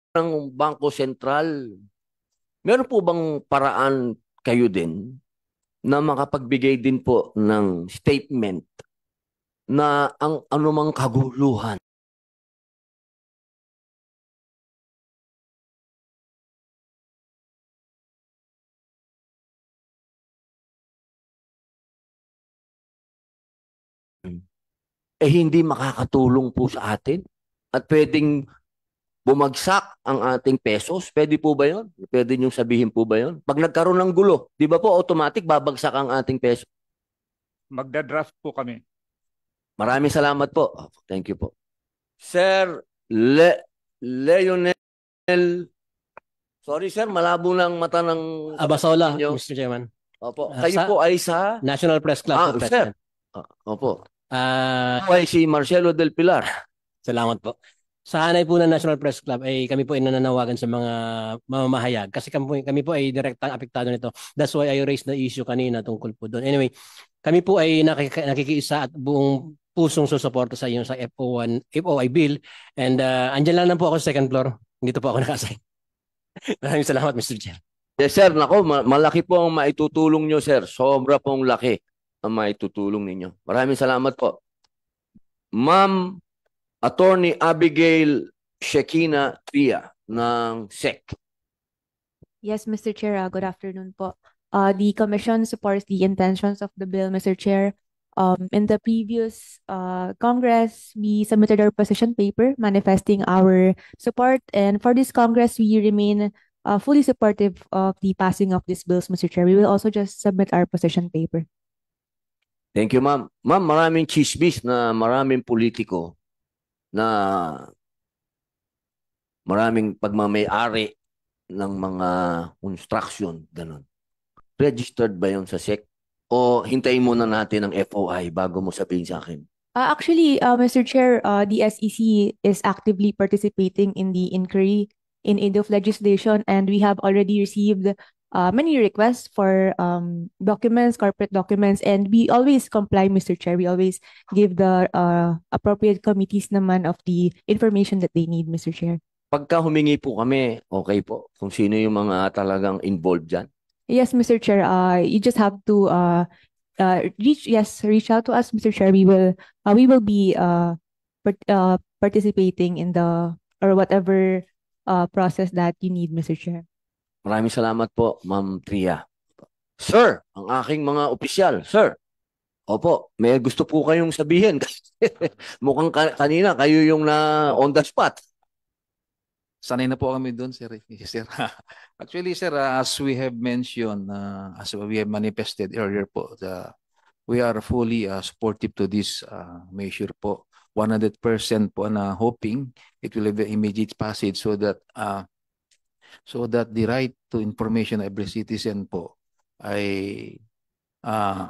ng Bangko Sentral, meron po bang paraan kayo din na makapagbigay din po ng statement na ang anumang kaguluhan hindi makakatulong po sa atin at pwedeng bumagsak ang ating pesos? Pwede po ba yun? Pwede niyong sabihin po ba yun? Pag nagkaroon ng gulo, di ba po automatic babagsak ang ating peso? Magda-draft po kami. Maraming salamat po. Thank you po. Sir Leonel. Sorry sir, malabo ng mata ng Abasola, Mr. Chairman. Opo. Kayo po ay sa National Press Club. Sir. Opo. Ay si Marcelo del Pilar. Salamat po. Sa hanay po ng National Press Club ay kami po ay nananawagan sa mga mamamahayag kasi kami po ay direktang apektado nito. That's why I raised the issue kanina tungkol po doon. Anyway, kami po ay nakikiisa at buong pusong susuporta sa iyo sa FOI bill and andyan lang po ako sa second floor. Dito po ako naka-assign. Maraming salamat, Mr. Chair. Yes sir, nako, malaki po ang maitutulong nyo sir. Sobra pong laki ang maitutulong ninyo. Maraming salamat po. Ma'am Attorney Abigail Shekina Tria ng SEC. Yes, Mr. Chair. Good afternoon po. The Commission supports the intentions of the bill, Mr. Chair. In the previous Congress, we submitted our position paper manifesting our support. And for this Congress, we remain fully supportive of the passing of these bills, Mr. Chair. We will also just submit our position paper. Thank you, ma'am. Ma'am, maraming chismis na maraming politiko na maraming pagmamay-ari ng mga construction, ganun. Registered ba yun sa SEC? O hintayin muna natin ang FOI bago mo sabihin sa akin? Actually, Mr. Chair, the SEC is actively participating in the inquiry in aid of legislation, and we have already received many requests for documents, corporate documents, and we always comply, Mr. Chair. We always give the appropriate committees naman of the information that they need, Mr. Chair. Pagka humingi po kami, okay po, kung sino yung mga talagang involved dyan? Yes, Mr. Chair. You just have to reach out to us, Mr. Chair. We will be participating in the or whatever process that you need, Mr. Chair. Maraming salamat po, Ma'am Tria. Sir, ang aking mga opisyal, sir. Opo, may gusto po kayong sabihin. Mukhang kanina kayo yung na on the spot. Sanay na po kami doon, sir. Sir. Actually, sir, as we have mentioned, as we have manifested earlier po, we are fully supportive to this measure po. 100% po na hoping it will have immediate passage so that the right to information of every citizen po ay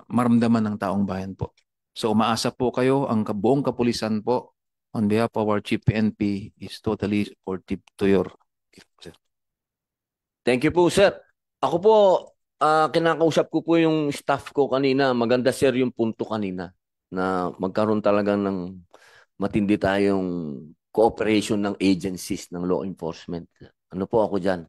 maramdaman ng taong bayan po. So umaasa po kayo, ang buong kapulisan po on behalf of our Chief PNP is totally supportive to your sir. Thank you po, sir. Ako po, kinakausap ko po yung staff ko kanina. Maganda, sir, yung punto kanina na magkaroon talaga ng matindi tayong cooperation ng agencies ng law enforcement. Ano po ako dyan?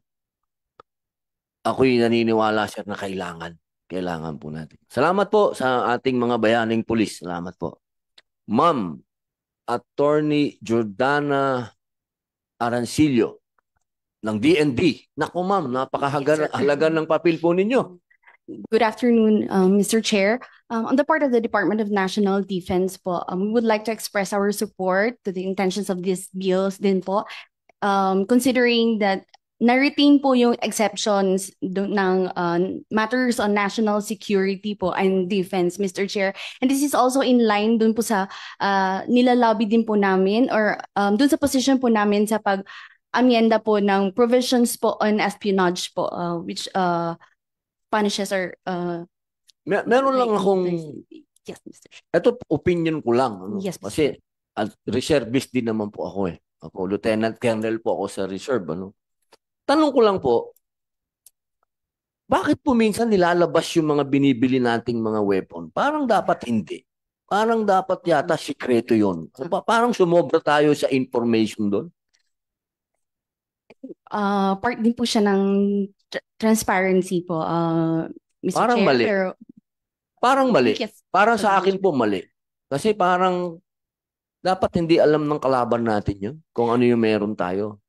Ako'y naniniwala, sir, na kailangan. Kailangan po natin. Salamat po sa ating mga bayaning pulis. Salamat po. Ma'am, Attorney Jordana Arancillo ng DND. Naku ma'am, napakahalaga ng papel po ninyo. Good afternoon, Mr. Chair. On the part of the Department of National Defense po, we would like to express our support to the intentions of these bills din po. Considering that na-retain po yung exceptions ng matters on national security po and defense, Mr. Chair. And this is also in line dun po sa nilalobby din po namin or dun sa position po namin sa pag-amyenda po ng provisions po on espionage po, which punishes or... Meron lang akong... Yes, Mr. Chair. Ito, opinion ko lang. Ano? Yes, Mr. Kasi reservist din naman po ako eh. Ako, Lieutenant Colonel po ako sa reserve. Ano? Tanong ko lang po, bakit po minsan nilalabas yung mga binibili nating mga weapon? Parang dapat hindi. Parang dapat yata sikreto yun. Parang sumobra tayo sa information doon. Part din po siya ng transparency po, Mr. Parang Chair. mali. Pero, Parang mali. yes, Parang sa akin po mali. Kasi parang dapat hindi alam ng kalaban natin yun kung ano yung meron tayo.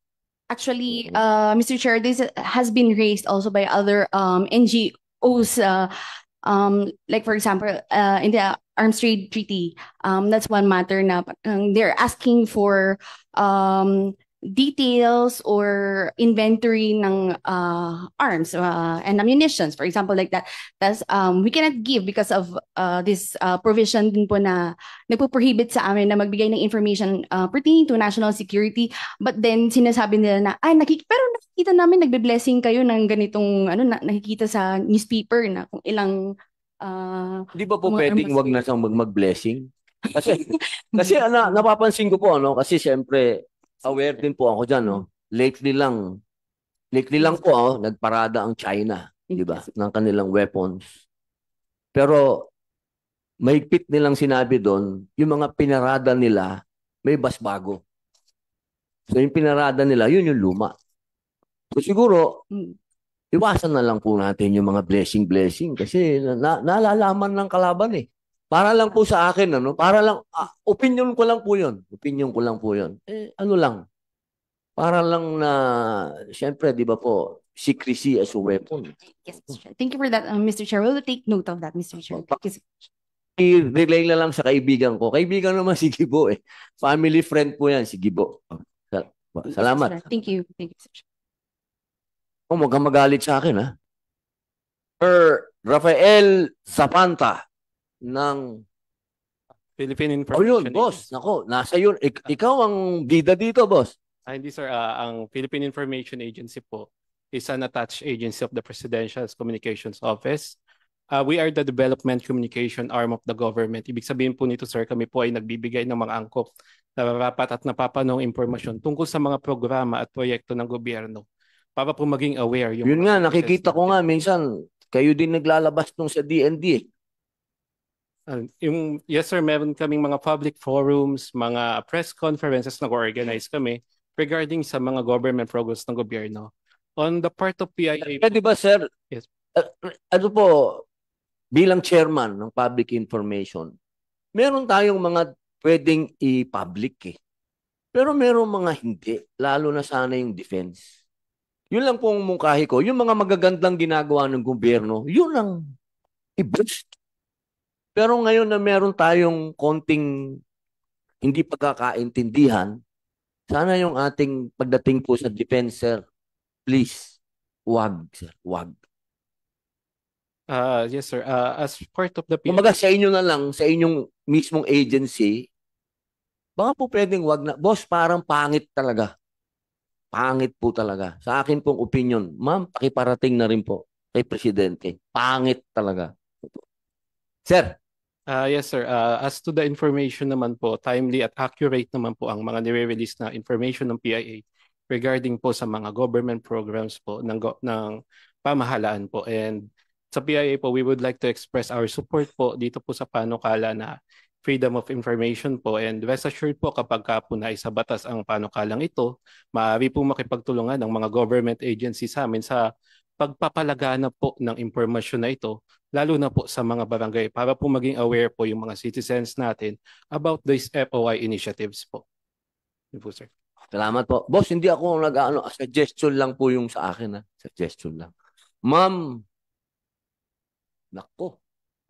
actually, Mr. Chair, this has been raised also by other NGOs, like for example, in the Arms Trade Treaty. That's one matter na they're asking for details or inventory ng arms and ammunitions, for example, like that. That's we cannot give because of this provision din po na nagpo-prohibit sa amin na magbigay ng information pertaining to national security. But then sinasabi nila na pero nakikita namin nagbe-blessing kayo ng ganitong nakikita sa newspaper na kung ilang Di ba po pwedeng wag na siyang mag-blessing? Kasi napapansin ko po kasi siyempre aware din po ako diyan Lately lang po nagparada ang China, di ba? Ng kanilang weapons. Pero mahigpit nilang sinabi doon, yung mga pinarada nila may basbago. So yung pinarada nila, yun yung luma. So siguro iwasan na lang po natin yung mga blessing kasi nalalaman ng kalaban eh. Para lang po sa akin, para lang, opinion ko lang po yun. Ano lang, para lang na, syempre, di ba po, secrecy as a weapon. Yes, Mr. Chair. Thank you for that, Mr. Chair. We'll take note of that, Mr. Chair. I-relay na lang sa kaibigan ko. Kaibigan naman si Gibo eh. Family friend po yan, si Gibo. Salamat. Yes, thank you. Thank you, Mr. Chair. Huwag kang magalit sa akin, ha? Sir Rafael Zapanta ng Philippine Information yun, boss. Nako, nasa yun. Ikaw ang bida dito, boss. Hindi, sir. Ang Philippine Information Agency po is an attached agency of the Presidential Communications Office. We are the development communication arm of the government. Ibig sabihin po nito, sir, kami po ay nagbibigay ng mga angkop na marapat at napapanong impormasyon tungkol sa mga programa at proyekto ng gobyerno para po maging aware. Yun nga, nakikita ko nga minsan, kayo din naglalabas nung sa DND. Yes, sir, meron kaming mga public forums, mga press conferences na organize kami regarding sa mga government programs ng gobyerno. On the part of PIA... Di ba, sir? Yes. Ano po, bilang chairman ng public information, meron tayong mga pwedeng i-public eh. Pero meron mga hindi, lalo na sana yung defense. Yun lang pong mungkahi ko. Yung mga magagandang ginagawa ng gobyerno, yun lang i-boost. Pero ngayon na meron tayong konting hindi pagkakaintindihan, Sana yung ating pagdating po sa defense, sir, please, wag, sir, wag. Yes, sir. As part of the Kumbaga sa inyo na lang, sa inyong mismong agency, baka po pwedeng wag na. Boss, parang pangit talaga. Pangit po talaga. Sa akin pong opinion, ma'am, pakiparating na rin po kay Presidente. Pangit talaga. Sir. Yes, sir. As to the information naman po, timely at accurate naman po ang mga nire-release na information ng PIA regarding po sa mga government programs po ng pamahalaan po. And sa PIA po, we would like to express our support po dito po sa panukala na freedom of information po, and rest assured po kapag ka po na isa batas ang panukalang ito, maaari po makipagtulungan ng mga government agency sa amin sa pagpapalaganap po ng impormasyon na ito, lalo na po sa mga barangay para po maging aware po yung mga citizens natin about these FOI initiatives po. Yun po, sir. Salamat po. Boss, hindi ako nag-ano, suggestion lang po yung sa akin. Suggestion lang. Ma'am, nako,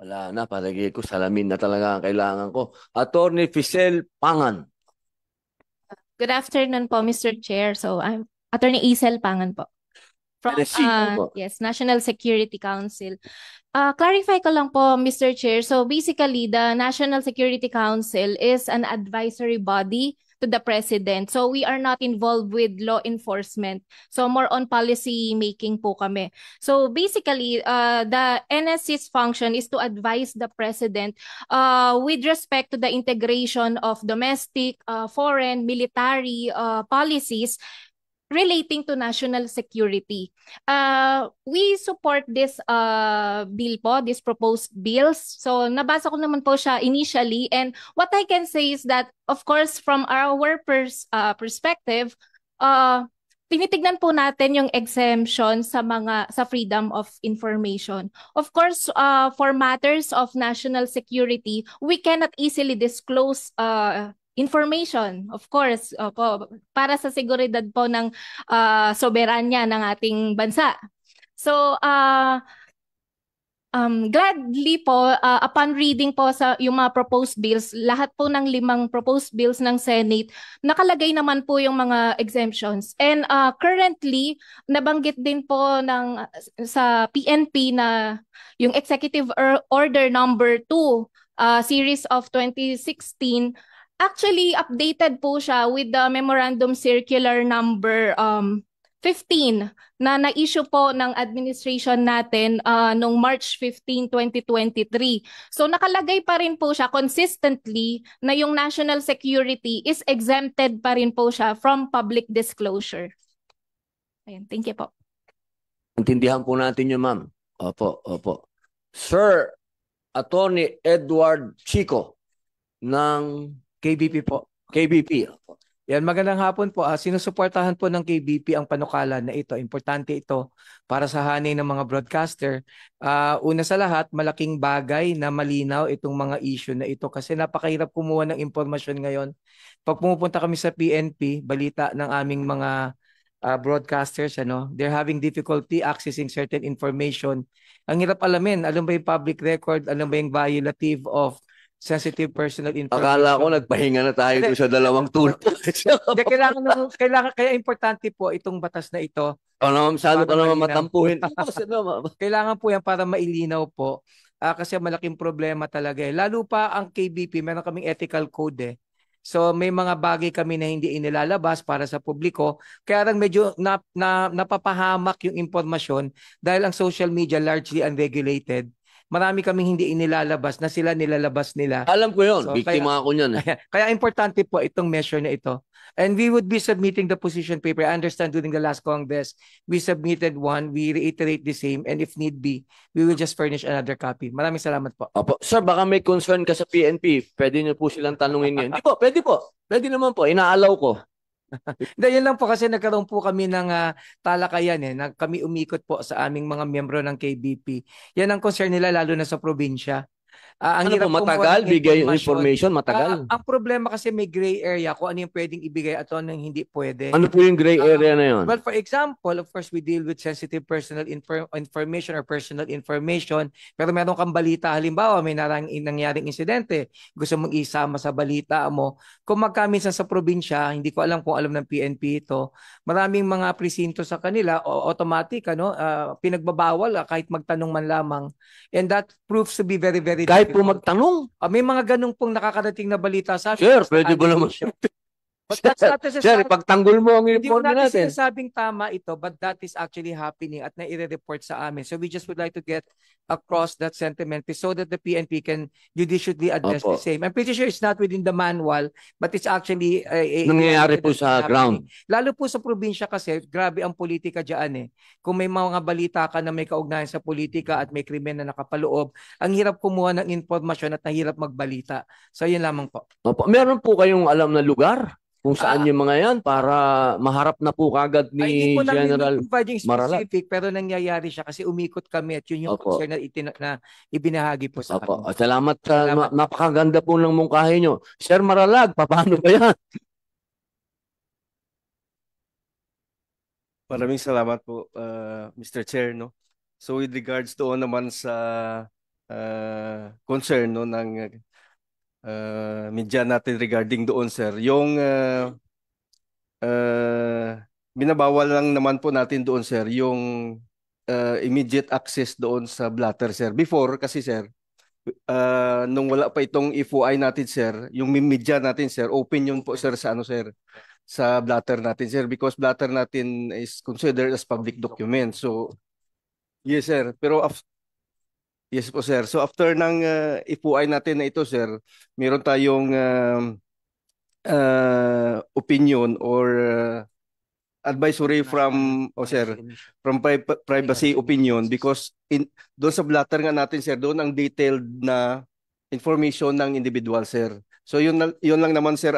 wala na, palagi ko, salamin na talaga ang kailangan ko. Attorney Fisel Pangan. Good afternoon po, Mr. Chair. So, I'm Attorney Isel Pangan po. From yes, National Security Council. Clarify ko lang po, Mr. Chair. So, basically, the National Security Council is an advisory body to the President. So, we are not involved with law enforcement. So, more on policy making po kami. So, basically, the NSC's function is to advise the President with respect to the integration of domestic, foreign, military policies relating to national security. We support this bill po, this proposed bills. So nabasa ko naman po siya initially, and what I can say is that, of course, from our perspective, tinitignan po natin yung exemption sa freedom of information. Of course, for matters of national security, we cannot easily disclose information, of course, po, para sa seguridad po ng soberanya ng ating bansa. So, gladly po, upon reading po sa yung mga proposed bills, lahat po ng 5 proposed bills ng Senate, nakalagay naman po yung mga exemptions. And currently, nabanggit din po sa PNP na yung Executive Order number 2, series of 2016, actually, updated po siya with the Memorandum Circular number 15 na na-issue po ng administration natin noong March 15, 2023. So nakalagay pa rin po siya consistently na yung national security is exempted pa rin po siya from public disclosure. Ayun, thank you po. Intindihan po natin yun, ma'am. Opo, opo. Sir, Attorney Edward Chico ng KBP po. KBP. Yan, magandang hapon po. Sinusuportahan po ng KBP ang panukala na ito. Importante ito para sa hanay ng mga broadcaster. Una sa lahat, malaking bagay na malinaw itong mga issue na ito kasi napakahirap kumuha ng impormasyon ngayon. Pag pumupunta kami sa PNP, balita ng aming mga broadcasters, they're having difficulty accessing certain information. Ang hirap alamin, alam ba yung public record, alam ba yung violative of sensitive personal information. Akala ko nagpahinga na tayo doon sa dalawang tulog. Kaya importante po itong batas na ito. Masyado ka naman matampuhin. Kailangan po yan para mailinaw po. Kasi malaking problema talaga. Lalo pa ang KBP, meron kaming ethical code . So may mga bagay kami na hindi inilalabas para sa publiko. Kaya lang medyo napapahamak yung impormasyon dahil ang social media largely unregulated. Marami kaming hindi inilalabas na sila nilalabas nila. Alam ko yun. So, biktima ako niyan. Kaya importante po itong measure na ito. And we would be submitting the position paper. I understand during the last Congress, we submitted one. We reiterate the same. And if need be, we will just furnish another copy. Maraming salamat po. Opo. Sir, baka may concern ka sa PNP. Pwede niyo po silang tanungin ngayon. Hindi po, pwede po. Pwede naman po. Inaalaw ko. Dahil lang po kasi nagkaroon po kami ng talakayan kami umikot po sa aming mga miyembro ng KBP. Yan ang concern nila lalo na sa probinsya. Ang Ano hirap po, kumuha matagal? ng Bigay yung impormasyon. information, matagal. Ang problema kasi may gray area kung ano yung pwedeng ibigay at ano yung hindi pwede. Ano po yung gray area na yun? Well, for example, of course, we deal with sensitive personal information or personal information. Pero meron kang balita, halimbawa, may nangyaring insidente, gusto mong isama sa balita mo. Kung magkaminsan sa probinsya, hindi ko alam kung alam ng PNP ito, maraming mga presinto sa kanila, automatic, pinagbabawal kahit magtanong man lamang. And that proves to be very, very Kahit po difficult. magtanong. May mga ganung pong nakakarating na balita sa akin. Sir, pwede ba naman siya? But that's not Sir, necessarily. ipagtanggol mo ang Hindi mo informe natin natin. sinasabing tama ito, but that is actually happening at nai-report sa amin. So we just would like to get across that sentiment so that the PNP can judicially address the Opo. same. I'm pretty sure it's not within the manual, but it's actually Nangyayari po sa ground. Lalo po sa probinsya kasi, grabe ang politika dyan eh. Kung may mga balita ka na may kaugnayan sa politika at may krimen na nakapaloob, ang hirap kumuha ng informasyon at nahirap magbalita. So yun lamang po. Opo. Meron po kayong alam na lugar kung saan yung mga yan para maharap na po kagad Hindi ni ko General provide yung Maralag. specific, pero nangyayari siya kasi umikot kami at yun yung Opo. concern na ibinahagi po sa Opo. kami. Salamat sa Salamat. napakaganda po ng mungkahi nyo. Sir Maralag, paano ba yan? Maraming salamat po, Mr. Chair, no. So with regards doon naman sa concern no ng media natin regarding doon, sir, yung binabawal lang naman po natin doon, sir, yung immediate access doon sa blatter, sir. Before kasi, sir, nung wala pa itong FOI natin, sir, yung media natin, sir, open yun po, sir, sa sir, sa blatter natin, sir, because blatter natin is considered as public document. So yes, sir, pero yes po, sir. So after ng FOI natin na ito, sir, meron tayong opinion or advisory from sir, from privacy opinion, because doon sa blatter nga natin, sir, doon ang detailed na information ng individual, sir. So yun lang naman, sir,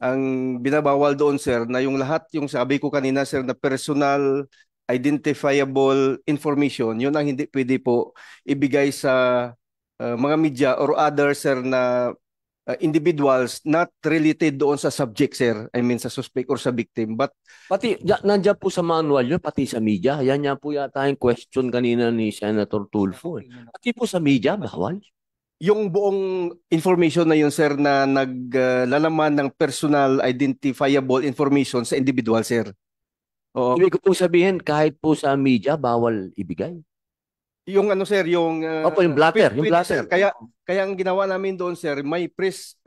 ang binabawal doon, sir, na yung lahat, yung sabi ko kanina, sir, na personal identifiable information, yun ang hindi pwede po ibigay sa mga media or other, sir, na individuals not related doon sa subject, sir. I mean sa suspect or sa victim. But Pati, nandiyan po sa manual yun, pati sa media. Yan niya po yata yung question kanina ni Senator Tulfo. Pati po sa media, bawal. yung buong information na yun, sir, na naglalaman ng personal identifiable information sa individual, sir. Oo. Ibig ko pong sabihin, kahit po sa media, bawal ibigay. Yung sir, yung Opo, yung blatter, yung pwede, blatter. sir. Kaya ang ginawa namin doon, sir, may press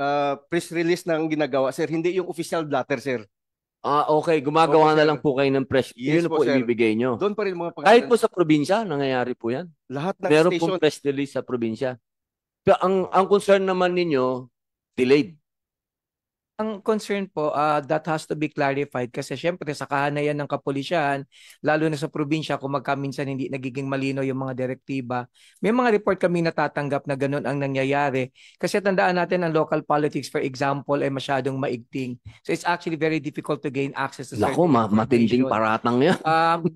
release na ang ginagawa, sir, hindi yung official blatter, sir. Okay, gumagawa Opo, na sir. lang po kayo ng press. Yes Yun po, po sir. ibibigay nyo. Doon pa rin mga Kahit po sa probinsya, nangyayari po yan. lahat ng Meron station. pong press release sa probinsya. Pero ang concern naman ninyo, delayed. Ang concern po, that has to be clarified kasi syempre sa kahanayan ng kapulisyahan, lalo na sa probinsya kung magkaminsan hindi nagiging malino yung mga direktiba, may mga report kami natatanggap na ganun ang nangyayari. Kasi tandaan natin ang local politics, for example, ay masyadong maigting. So it's actually very difficult to gain access to certain Lako, matinding information. paratang yan.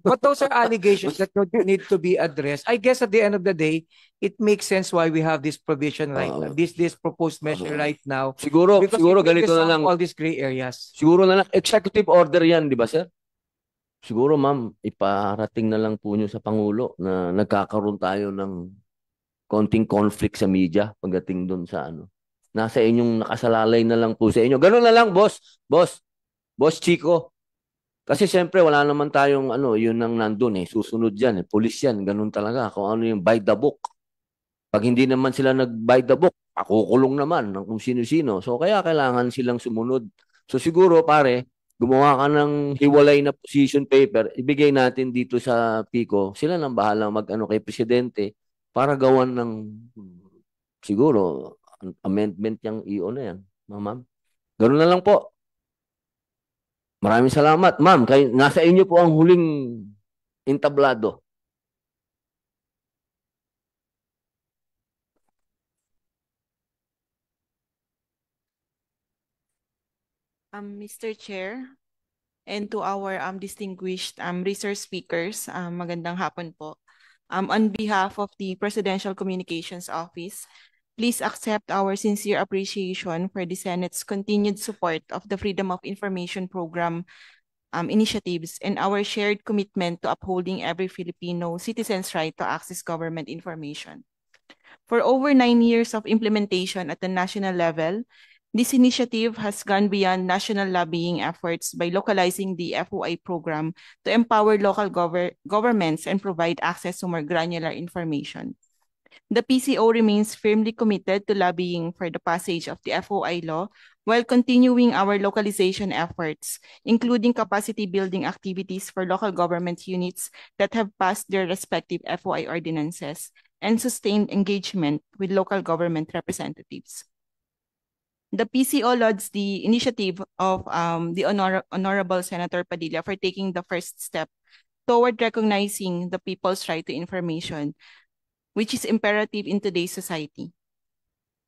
But those are allegations that need to be addressed. I guess at the end of the day, it makes sense why we have this provision right now, this proposed measure right now. Siguro Because it will ganito na resolve lang. all these gray areas. Siguro na lang, executive order yan, di ba, sir? Siguro, ma'am, iparating na lang po nyo sa Pangulo na nagkakaroon tayo ng konting conflict sa media pagdating doon sa Nasa inyong nakasalalay na lang po sa inyo. Ganun na lang, boss. Boss Chico. Kasi siyempre, wala naman tayong yun ang nandun eh. Susunod yan eh. Police yan. Ganun talaga. Kung ano yung by the book. Pag hindi naman sila nag-by the book, pakukulong naman ng kung sino-sino. So, kaya kailangan silang sumunod. So, siguro, pare, gumawa ka ng hiwalay na position paper, ibigay natin dito sa PICO. Sila nang bahalang mag-ano kay Presidente para gawan ng, siguro, amendment yung EO na yan. Ma'am. Ganun na lang po. Maraming salamat. Ma'am, nasa inyo po ang huling entablado. Mr. Chair, and to our distinguished research speakers, magandang hapon po. On behalf of the Presidential Communications Office, please accept our sincere appreciation for the Senate's continued support of the Freedom of Information Program initiatives and our shared commitment to upholding every Filipino citizen's right to access government information. For over 9 years of implementation at the national level, this initiative has gone beyond national lobbying efforts by localizing the FOI program to empower local governments and provide access to more granular information. The PCO remains firmly committed to lobbying for the passage of the FOI law while continuing our localization efforts, including capacity building activities for local government units that have passed their respective FOI ordinances and sustained engagement with local government representatives. The PCO lauds the initiative of the Honorable Senator Padilla for taking the first step toward recognizing the people's right to information, which is imperative in today's society.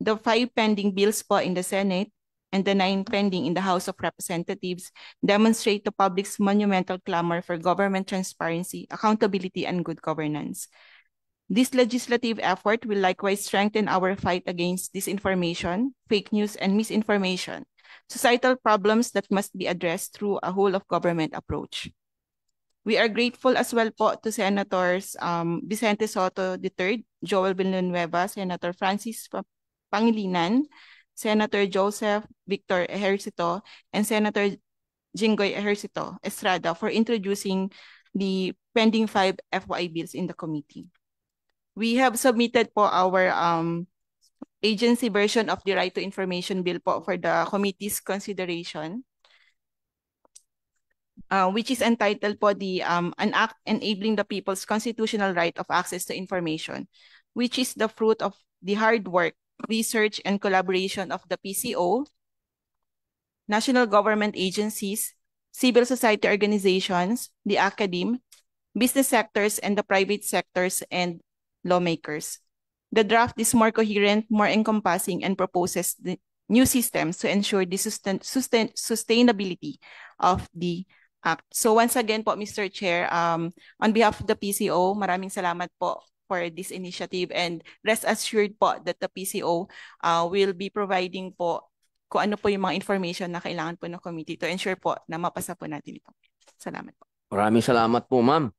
The 5 pending bills po in the Senate and the 9 pending in the House of Representatives demonstrate the public's monumental clamor for government transparency, accountability, and good governance. This legislative effort will likewise strengthen our fight against disinformation, fake news, and misinformation, societal problems that must be addressed through a whole-of-government approach. We are grateful as well po to Senators Vicente Soto III, Joel Villanueva, Senator Francis Pangilinan, Senator Joseph Victor Ejercito, and Senator Jinggoy Ejercito Estrada for introducing the pending 5 FOI bills in the committee. We have submitted po our agency version of the Right to Information Bill po for the committee's consideration, which is entitled po the An Act Enabling the People's Constitutional Right of Access to Information, which is the fruit of the hard work, research, and collaboration of the PCO, national government agencies, civil society organizations, the academe, business sectors, and the private sectors and lawmakers. The draft is more coherent, more encompassing, and proposes the new systems to ensure the sustainability of the Act. So once again po, Mr. Chair, on behalf of the PCO, maraming salamat po for this initiative, and rest assured po that the PCO will be providing po kung ano po yung mga information na kailangan po ng committee to ensure po na mapasa po natin ito. Salamat po. Maraming salamat po, ma'am.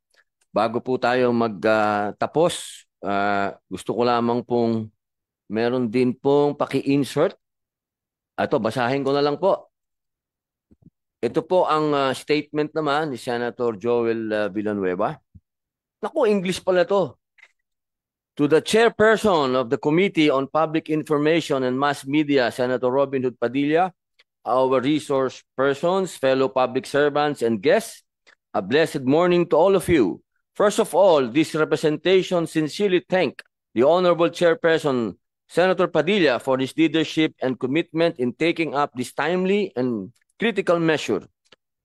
Bago po tayo magtapos, gusto ko lamang pong meron din pong paki-insert. Ito, basahin ko na lang po. Ito po ang statement naman ni Senator Joel Villanueva. Naku, English pala to. To the chairperson of the Committee on Public Information and Mass Media, Senator Robin Hood Padilla, our resource persons, fellow public servants, and guests, a blessed morning to all of you. First of all, this representation sincerely thank the Honorable Chairperson, Senator Padilla, for his leadership and commitment in taking up this timely and critical measure,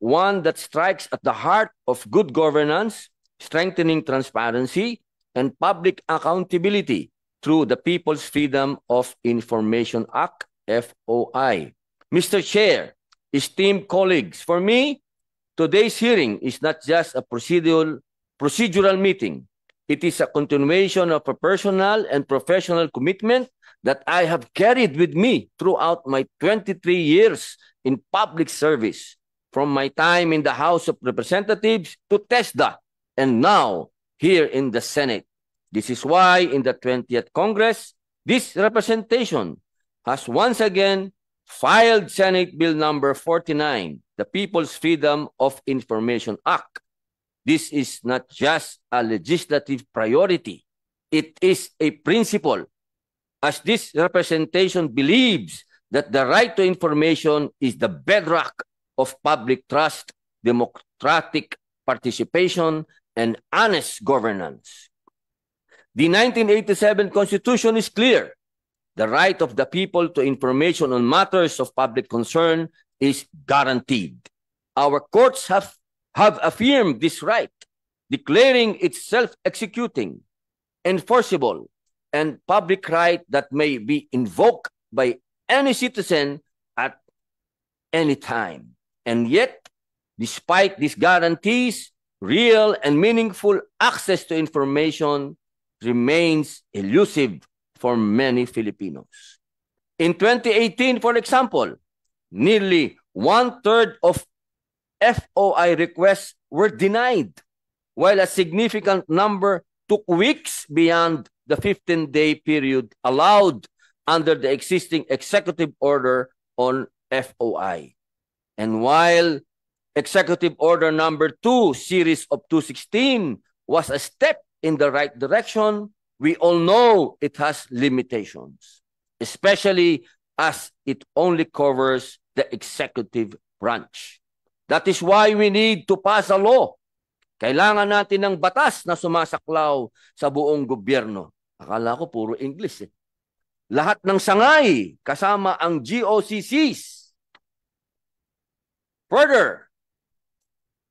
one that strikes at the heart of good governance, strengthening transparency, and public accountability through the People's Freedom of Information Act, FOI. Mr. Chair, esteemed colleagues, for me, today's hearing is not just a procedural meeting. It is a continuation of a personal and professional commitment that I have carried with me throughout my 23 years in public service, from my time in the House of Representatives to TESDA, and now here in the Senate. This is why in the 20th Congress, this representation has once again filed Senate Bill number 49, the People's Freedom of Information Act. This is not just a legislative priority. It is a principle, as this representation believes that the right to information is the bedrock of public trust, democratic participation, and honest governance. The 1987 Constitution is clear. The right of the people to information on matters of public concern is guaranteed. Our courts have affirmed this right, declaring it self-executing, enforceable, and public right that may be invoked by any citizen at any time. And yet, despite these guarantees, real and meaningful access to information remains elusive for many Filipinos. In 2018, for example, nearly 1/3 of FOI requests were denied, while a significant number took weeks beyond the 15-day period allowed under the existing executive order on FOI. And while Executive Order number 2, series of 216, was a step in the right direction, we all know it has limitations, especially as it only covers the executive branch. That is why we need to pass a law. Kailangan natin ng batas na sumasaklaw sa buong gobyerno. Akala ko puro English eh. Lahat ng sangay kasama ang GOCCs. Further,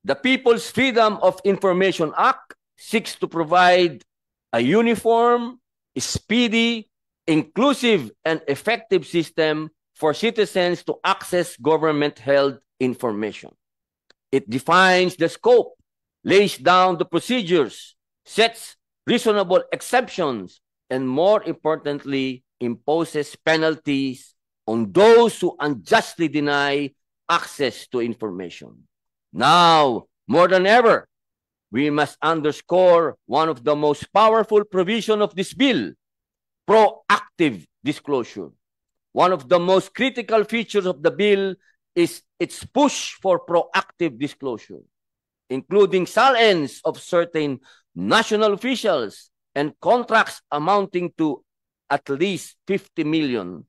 the People's Freedom of Information Act seeks to provide a uniform, speedy, inclusive, and effective system for citizens to access government-held information. It defines the scope, lays down the procedures, sets reasonable exceptions, and more importantly, imposes penalties on those who unjustly deny access to information. Now, more than ever, we must underscore one of the most powerful provisions of this bill, proactive disclosure. One of the most critical features of the bill is its push for proactive disclosure, including silence of certain national officials and contracts amounting to at least 50 million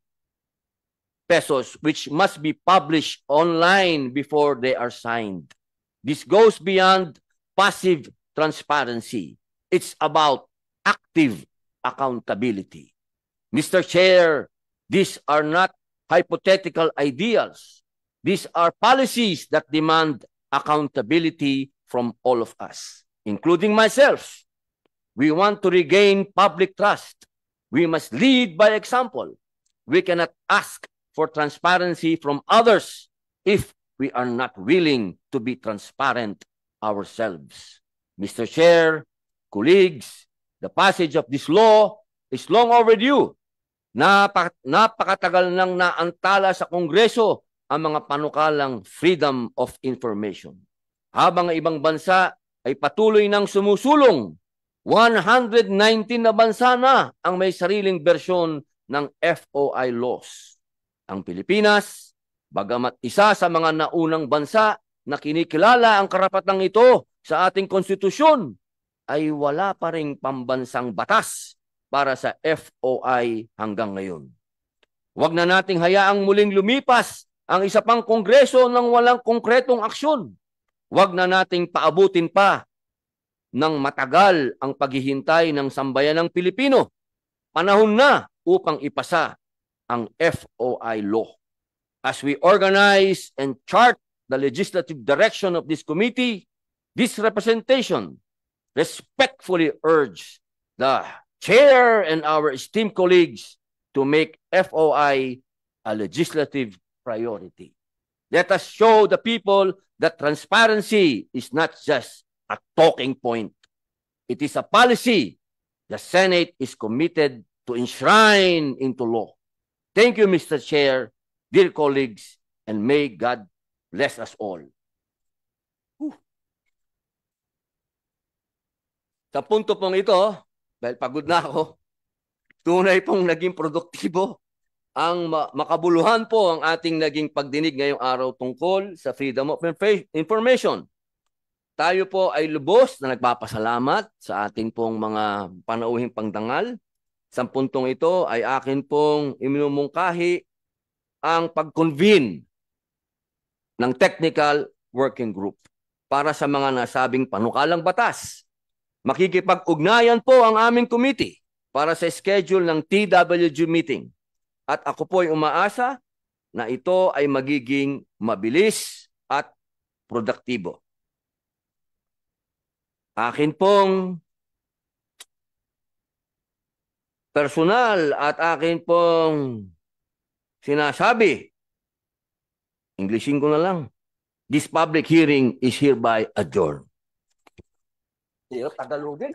pesos, which must be published online before they are signed. This goes beyond passive transparency. It's about active accountability. Mr. Chair, these are not hypothetical ideals. These are policies that demand accountability from all of us, including myself. We want to regain public trust. We must lead by example. We cannot ask for transparency from others if we are not willing to be transparent ourselves. Mr. Chair, colleagues, the passage of this law is long overdue. Napakatagal nang naantala sa Kongreso ang mga panukalang freedom of information. Habang ang ibang bansa ay patuloy nang sumusulong, 119 na bansa na ang may sariling bersyon ng FOI laws. Ang Pilipinas, bagamat isa sa mga naunang bansa na kinikilala ang karapatang ito sa ating konstitusyon, ay wala pa ring pambansang batas para sa FOI hanggang ngayon. Huwag na nating hayaang muling lumipas ang isa pang kongreso ng walang konkretong aksyon. Huwag na nating paabutin pa ng matagal ang paghihintay ng sambayanang Pilipino. Panahon na upang ipasa ang FOI law. As we organize and chart the legislative direction of this committee, this representation respectfully urge the Chair and our esteemed colleagues to make FOI a legislative priority. Let us show the people that transparency is not just a talking point. It is a policy the Senate is committed to enshrine into law. Thank you, Mr. Chair, dear colleagues, and may God bless us all. Sa punto pong ito, dahil pagod na ako, tunay pong naging produktibo ang makabuluhan po ang ating naging pagdinig ngayong araw tungkol sa freedom of information. Tayo po ay lubos na nagpapasalamat sa ating pong mga panauhing pangdangal. Sa puntong ito ay akin pong iminumungkahi ang pag-convene ng technical working group para sa mga nasabing panukalang batas. Makikipag-ugnayan po ang aming committee para sa schedule ng TWG meeting. At ako po ay umaasa na ito ay magiging mabilis at produktibo. Akin pong personal at akin pong sinasabi, Englishin ko na lang, this public hearing is hereby adjourned. Hirap Tagalogin.